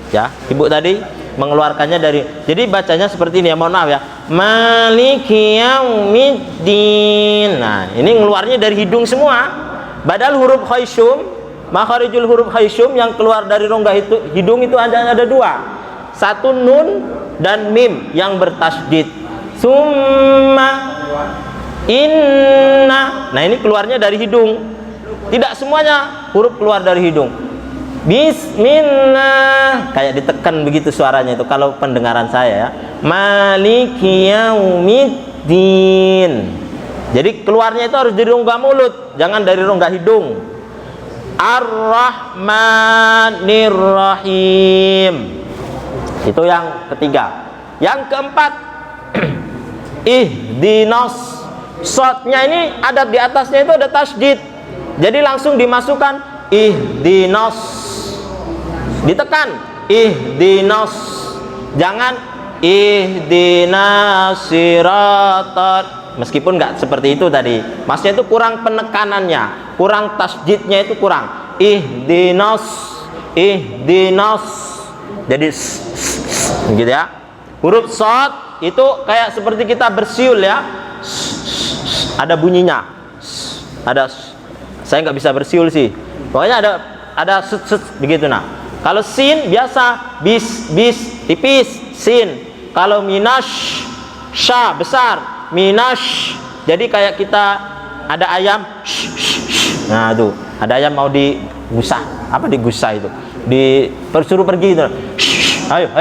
Speaker 1: Ya, ibu tadi mengeluarkannya dari, jadi bacanya seperti ini ya, mohon maaf ya, Maliki yaumiddin. Nah, ini ngeluarnya dari hidung semua. Padahal huruf khaisyum, makharijul huruf khaisyum yang keluar dari rongga hidung itu hanya ada dua. Satu nun dan mim yang bertasydid. Summa inna. Nah, ini keluarnya dari hidung. Tidak semuanya huruf keluar dari hidung. Bismillah, kayak ditekan begitu suaranya itu kalau pendengaran saya ya. Maliki yaumiddin. Jadi keluarnya itu harus dari rongga mulut, jangan dari rongga hidung. Ar-Rahmanir Rahim. Itu yang ketiga. Yang keempat, ihdinas. Shotnya ini ada di atasnya itu ada tasydid. Jadi langsung dimasukkan ihdinas. Ditekan ihdinas. Jangan ihdinas siratal. Meskipun nggak seperti itu tadi. Maksudnya itu kurang penekanannya, kurang tasydidnya itu kurang. Ihdinas. Jadi gitu ya. Huruf shad itu kayak seperti kita bersiul ya. Ada bunyinya. Ada, saya nggak bisa bersiul sih. Pokoknya ada set begitu. Nah, kalau sin biasa bis tipis sin. Kalau minash sya besar, minash. Jadi kayak kita ada ayam. Nah, tuh, ada ayam mau digusah. Apa digusah itu? Disuruh pergi itu. Ayo.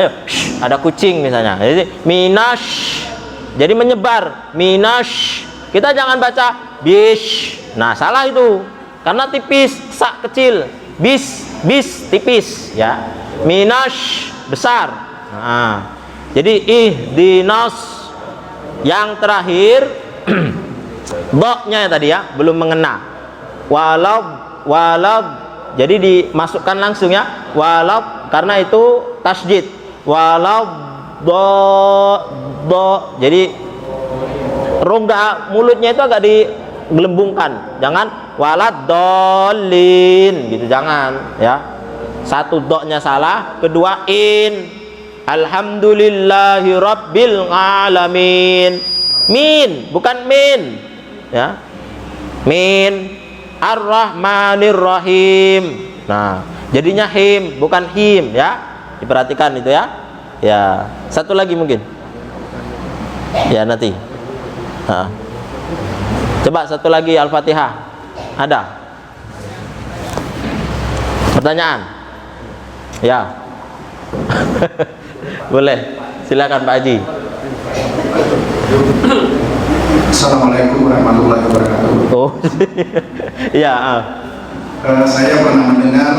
Speaker 1: Ada kucing misalnya. Jadi minash. Jadi menyebar, minash. Kita jangan baca bish. Nah, salah itu. Karena tipis, sa kecil. Bis tipis ya. Minash besar. Nah, jadi ihdinas. Yang terakhir do-nya tadi ya, belum mengena. Walad. Jadi dimasukkan langsung ya. Walad karena itu tasydid. Walad do. Jadi rongga mulutnya itu agak digelembungkan. Jangan walad dolin gitu, jangan ya. Satu do-nya salah, kedua in. Alhamdulillahi rabbil alamin. Min, bukan min. Ya. Min. Ar-Rahmanir Rahim. Nah, jadinya him, bukan him ya. Diperhatikan itu ya. Ya, satu lagi mungkin. Ya, nanti. Nah. Coba satu lagi Al-Fatihah. Ada? Pertanyaan? Ya. Boleh. Silakan Pak Haji.
Speaker 2: Assalamualaikum warahmatullahi wabarakatuh.
Speaker 1: Oh. Ya.
Speaker 2: Saya pernah mendengar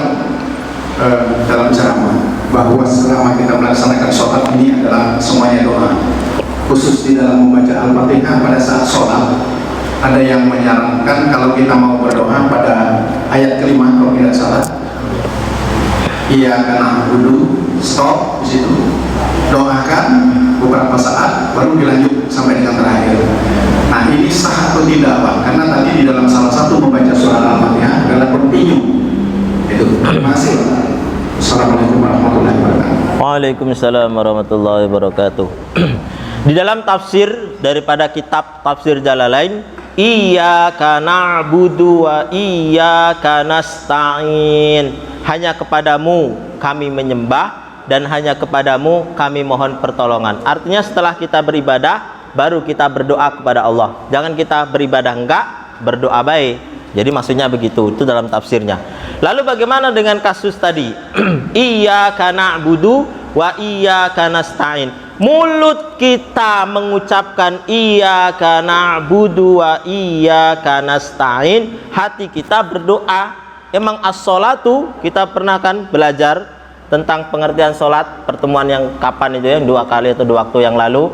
Speaker 2: dalam ceramah bahwa selama kita melaksanakan sholat ini adalah semuanya doa. Khusus di dalam membaca Al-Fatihah pada saat sholat, ada yang menyarankan kalau kita mau berdoa pada ayat kelima kalau tidak salah, iya karena dulu stop di situ, doakan beberapa saat baru dilanjut sampai dengan terakhir. Nah, ini sah atau tidak Pak? Karena tadi di dalam salah satu membaca surah Al-Fatihah adalah continue. Itu. Terima kasih Pak. Assalamualaikum warahmatullahi wabarakatuh.
Speaker 1: Waalaikumsalam warahmatullahi wabarakatuh. Di dalam tafsir daripada kitab Tafsir Jalalain, iyyaka na'budu wa iyyaka nasta'in. Hanya kepadamu kami menyembah dan hanya kepadamu kami mohon pertolongan. Artinya setelah kita beribadah baru kita berdoa kepada Allah. Jangan kita beribadah enggak, berdoa baik. Jadi maksudnya begitu, itu dalam tafsirnya. Lalu bagaimana dengan kasus tadi? Iyyaka na'budu wa iyyaka nasta'in. Mulut kita mengucapkan iyyaka na'budu wa iyyaka nasta'in, hati kita berdoa. Emang as-sholatu, kita pernah kan belajar tentang pengertian sholat, pertemuan yang kapan itu ya, 2 kali atau 2 waktu yang lalu.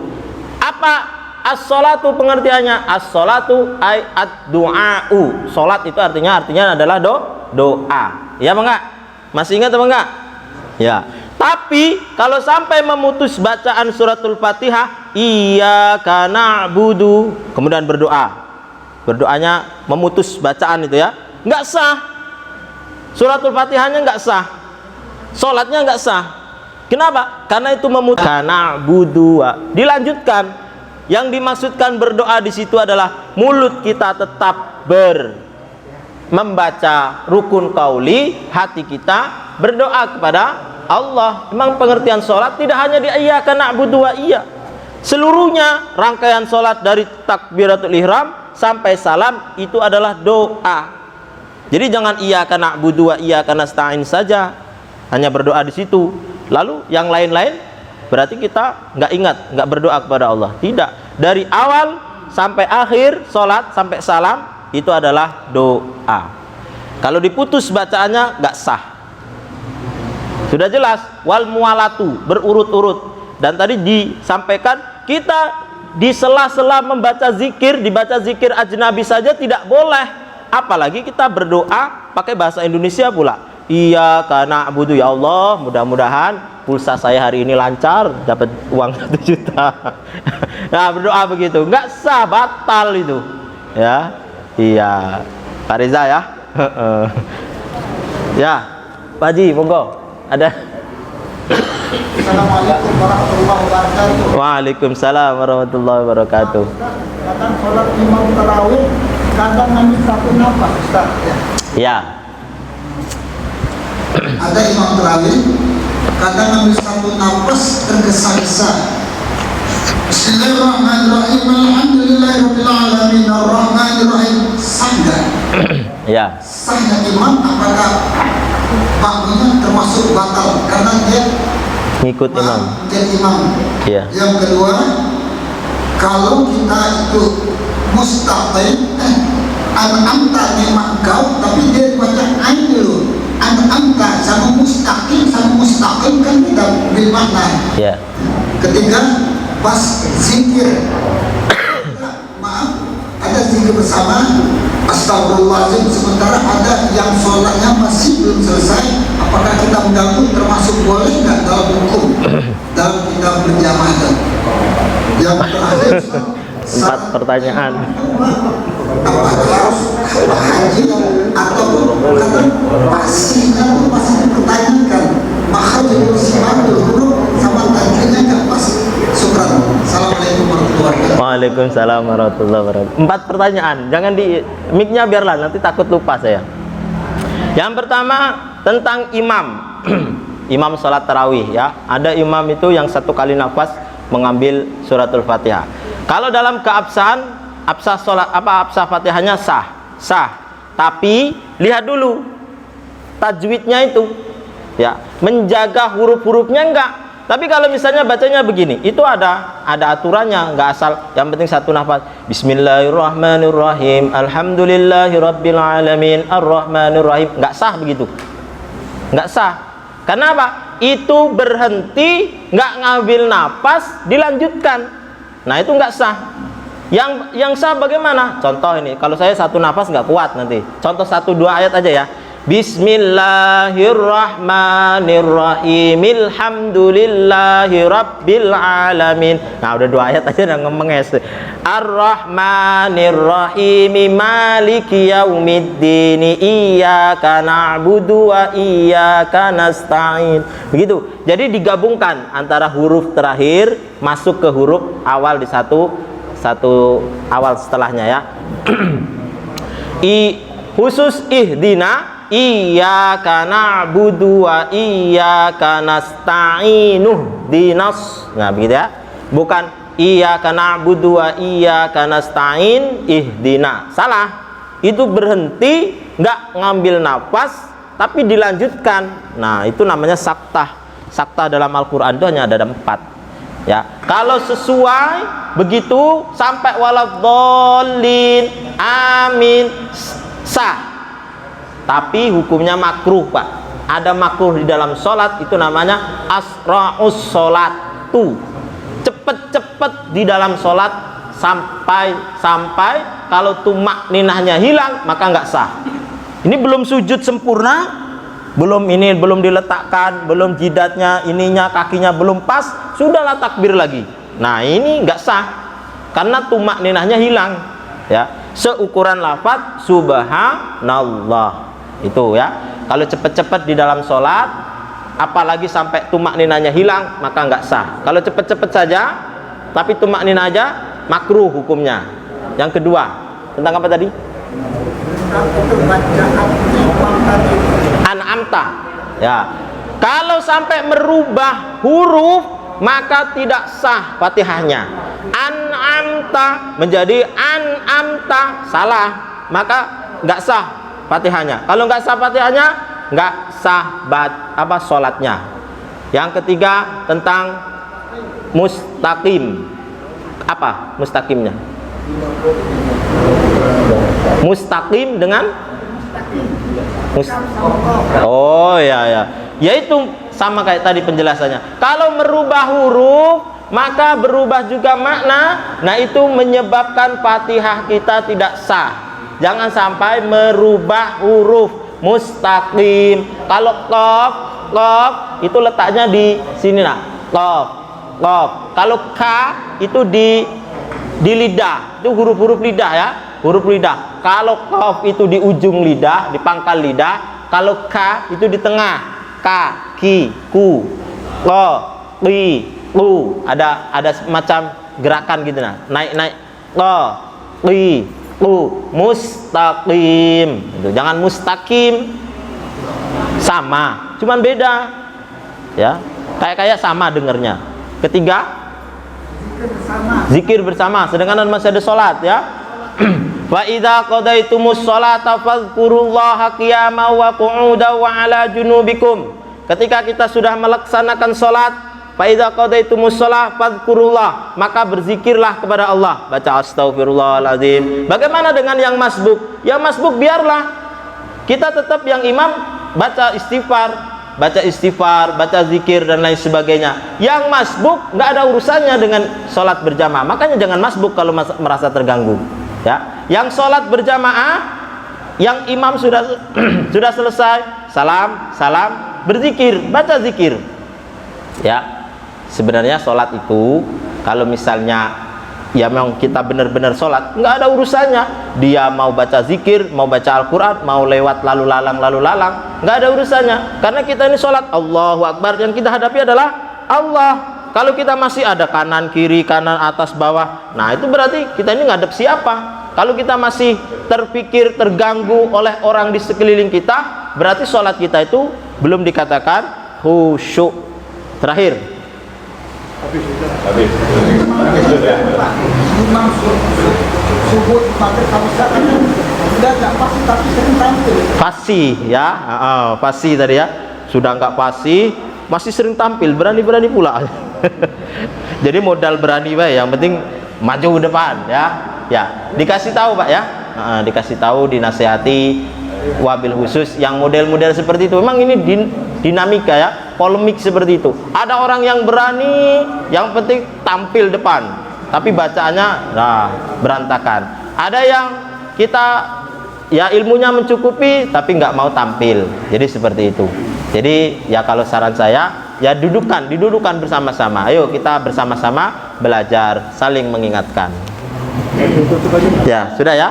Speaker 1: Apa as-sholatu pengertiannya? As-sholatu ay ad-du'a'u. Sholat itu artinya adalah doa. Ya apa enggak? Masih ingat apa enggak? Ya. Tapi kalau sampai memutus bacaan suratul Fatihah, iyyaka na'budu, kemudian berdoa. Berdoanya memutus bacaan itu ya, enggak sah. Suratul Fatihahnya enggak sah. Salatnya enggak sah. Kenapa? Karena itu memutuskan na'budu. Dilanjutkan. Yang dimaksudkan berdoa di situ adalah mulut kita tetap membaca rukun qauli, hati kita berdoa kepada Allah. Memang pengertian sholat tidak hanya di iyyaka na'budu wa iya. Seluruhnya rangkaian sholat dari takbiratul ihram sampai salam itu adalah doa. Jadi jangan iyyaka na'budu wa iyyaka nasta'in saja, hanya berdoa di situ. Lalu yang lain-lain berarti kita nggak ingat, nggak berdoa kepada Allah. Tidak, dari awal sampai akhir sholat sampai salam itu adalah doa. Kalau diputus bacaannya nggak sah. Sudah jelas, wal mualatu, berurut-urut. Dan tadi disampaikan kita di sela-sela membaca zikir, dibaca zikir ajnabi saja tidak boleh. Apalagi kita berdoa pakai bahasa Indonesia pula. Iyyaka na'budu, ya Allah, mudah-mudahan pulsa saya hari ini lancar, dapat uang 1 juta. Nah, berdoa begitu nggak sah, batal itu. Ya, iya, Pak Reza ya. Ya, Pak Haji, monggo. Ada.
Speaker 4: Assalamualaikum warahmatullahi wabarakatuh.
Speaker 1: Waalaikumsalam warahmatullahi wabarakatuh.
Speaker 4: Kadang sholat imam tarawih, kadang ngambil satu nafas, Ustaz.
Speaker 1: Ya.
Speaker 4: Ada imam tarawih, kadang ngambil satu nafas tergesa-gesa. Bismillahirrahmanirrahim. Alhamdulillahirabbil alamin arrahmanirrahim. Sahnya.
Speaker 1: Ya.
Speaker 4: Sahnya imam apakah makmumnya termasuk batal karena dia
Speaker 1: Ngikut imam.
Speaker 4: jadi imam.
Speaker 1: Iya.
Speaker 4: Yang kedua, kalau kita itu mustaqim, an-amta memang kau, tapi dia baca ain dulu. An-amta sama mustaqim kan tidak bermakna.
Speaker 1: Ya.
Speaker 4: Ketiga, pas zikir, maaf, ada zikir bersama, astagfirullahaladzim, sementara ada yang sholatnya masih belum selesai. Apakah kita mengganggu, termasuk boleh nggak dalam hukum dalam kita berjamaah? Yang terakhir,
Speaker 1: 4 pertanyaan.
Speaker 4: apakah harus haji ataupun karena pastinya itu masih dipertanyakan, maka jadi simatul huruf sama tajwidnya nggak pas. Syukran. Assalamualaikum warahmatullahi wabarakatuh.
Speaker 1: Waalaikumsalam warahmatullahi wabarakatuh. 4 pertanyaan. Jangan di mic-nya biarlah, nanti takut lupa saya. Yang pertama tentang imam. Imam sholat tarawih ya. Ada imam itu yang 1 kali nafas mengambil suratul Fatihah. Kalau dalam keabsahan, absah sholat absah Fatihahnya sah. Tapi lihat dulu tajwidnya itu ya, menjaga huruf-hurufnya enggak. Tapi kalau misalnya bacanya begini, itu ada aturannya, enggak asal yang penting 1 nafas. Bismillahirrahmanirrahim. Alhamdulillahirabbil alamin arrahmanirrahim. Enggak sah begitu. Enggak sah. Karena apa? Itu berhenti, enggak ngambil nafas, dilanjutkan. Nah, itu enggak sah. Yang sah bagaimana? Contoh ini, kalau saya 1 nafas enggak kuat nanti. Contoh 1-2 ayat aja ya. Bismillahirrahmanirrahim. Alhamdulillahirabbil alamin. Nah, udah 2 ayat aja udah ngemenges. Ar-Rahmanirrahim Maliki yaumiddin Iyyaka na'budu wa iyyaka nasta'in. Begitu. Jadi digabungkan antara huruf terakhir masuk ke huruf awal di satu awal setelahnya ya. Khusus ihdina iyyaka na'budu wa iyyaka nasta'inu dinas. Nah, begitu ya. Bukan iyyaka na'budu wa iyyaka nasta'in ihdina. Salah. Itu berhenti, enggak ngambil nafas tapi dilanjutkan. Nah, itu namanya saktah. Saktah dalam Al-Qur'an itu hanya ada 4. Ya, kalau sesuai begitu sampai waladhdallin amin sah. Tapi hukumnya makruh, Pak. Ada makruh di dalam sholat, itu namanya asra'us sholatu. Cepet-cepet di dalam sholat sampai kalau tumakninahnya hilang maka nggak sah. Ini belum sujud sempurna, belum diletakkan, belum jidatnya, ininya, kakinya belum pas, sudahlah takbir lagi. Nah, ini nggak sah karena tumakninahnya hilang. Ya, seukuran lafaz subhanallah. Itu ya. Kalau cepat-cepat di dalam sholat apalagi sampai tumak ninanya hilang, maka nggak sah. Kalau cepet-cepet saja tapi tumak nina aja, makruh hukumnya. Yang kedua, tentang apa tadi? An'amta. Ya. Kalau sampai merubah huruf, maka tidak sah Fatihahnya. An'amta menjadi an'amta, salah, maka nggak sah Fatihahnya. Kalau nggak sah Fatihahnya, nggak sah sholatnya. Yang ketiga, tentang mustaqim. Apa mustaqimnya? Mustaqim dengan oh ya, yaitu sama kayak tadi penjelasannya. Kalau merubah huruf, maka berubah juga makna. Nah, itu menyebabkan Fatihah kita tidak sah. Jangan sampai merubah huruf. Mustaqim. Kalau qaf itu letaknya di sini, nah. Qaf. Kalau ka itu di lidah. Itu huruf-huruf lidah ya. Huruf lidah. Kalau qaf itu di ujung lidah, di pangkal lidah. Kalau ka itu di tengah. Ka, ki, ku, lo, li, lu. Ada semacam gerakan gitu nah. Naik. Lo, li, lu. Mustaqim. Gitu. Jangan mustaqim. Sama, cuman beda. Ya. Kayak sama dengernya. Ketiga, zikir bersama. Sedangkan masih ada sholat ya. Wa idza qadaitumus sholata fadhkurullaha qiyaman wa qu'udan wa 'ala junubikum. Ketika kita sudah melaksanakan sholat, fa idza qadaitumus shalah fadhkurullah, maka berzikirlah kepada Allah. Baca astaghfirullahaladzim. Bagaimana dengan yang masbuk? Yang masbuk biarlah. Kita tetap yang imam baca istighfar, baca zikir dan lain sebagainya. Yang masbuk nggak ada urusannya dengan sholat berjamaah. Makanya jangan masbuk kalau merasa terganggu. Ya, yang sholat berjamaah, yang imam sudah selesai, salam, berzikir, baca zikir. Ya, sebenarnya sholat itu kalau misalnya ya memang kita benar-benar sholat, nggak ada urusannya. Dia mau baca zikir, mau baca Al-Quran, mau lewat lalu lalang, nggak ada urusannya. Karena kita ini sholat, Allahu Akbar, yang kita hadapi adalah Allah. Kalau kita masih ada kanan, kiri, kanan, atas, bawah, nah itu berarti kita ini ngadep siapa? Kalau kita masih terpikir, terganggu oleh orang di sekeliling kita, berarti sholat kita itu belum dikatakan khusyuk. Terakhir. Habis.
Speaker 4: Imam subuh maghrib kalau sudah nggak pasti tapi sering tampil.
Speaker 1: Fasih ya, fasih tadi ya. Sudah nggak fasih, masih sering tampil, berani pula. Jadi modal berani Pak, yang penting maju ke depan ya. Ya, dikasih tahu Pak ya. Dikasih tahu, dinasehati, wabil khusus yang model-model seperti itu. Memang ini dinamika ya, polemik seperti itu. Ada orang yang berani, yang penting tampil depan, tapi bacaannya berantakan. Ada yang kita ya ilmunya mencukupi tapi nggak mau tampil. Jadi seperti itu. Jadi ya kalau saran saya ya didudukan bersama-sama. Ayo kita bersama-sama belajar, saling mengingatkan. Ya, sudah ya?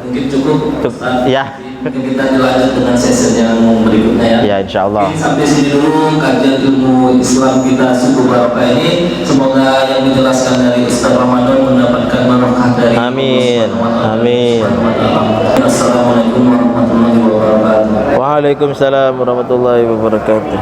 Speaker 5: Mungkin cukup.
Speaker 1: Ya.
Speaker 5: Mungkin kita lanjut dengan sesi yang berikutnya ya.
Speaker 1: Ya, insyaallah.
Speaker 5: Sampai sini dulu kajian ilmu Islam kita suku barokah ini. Semoga yang dijelaskan dari Ustaz Ramadan mendapatkan barokah dari
Speaker 1: Amin. Amin.
Speaker 5: Assalamualaikum warahmatullahi wabarakatuh.
Speaker 1: Waalaikumsalam warahmatullahi wabarakatuh.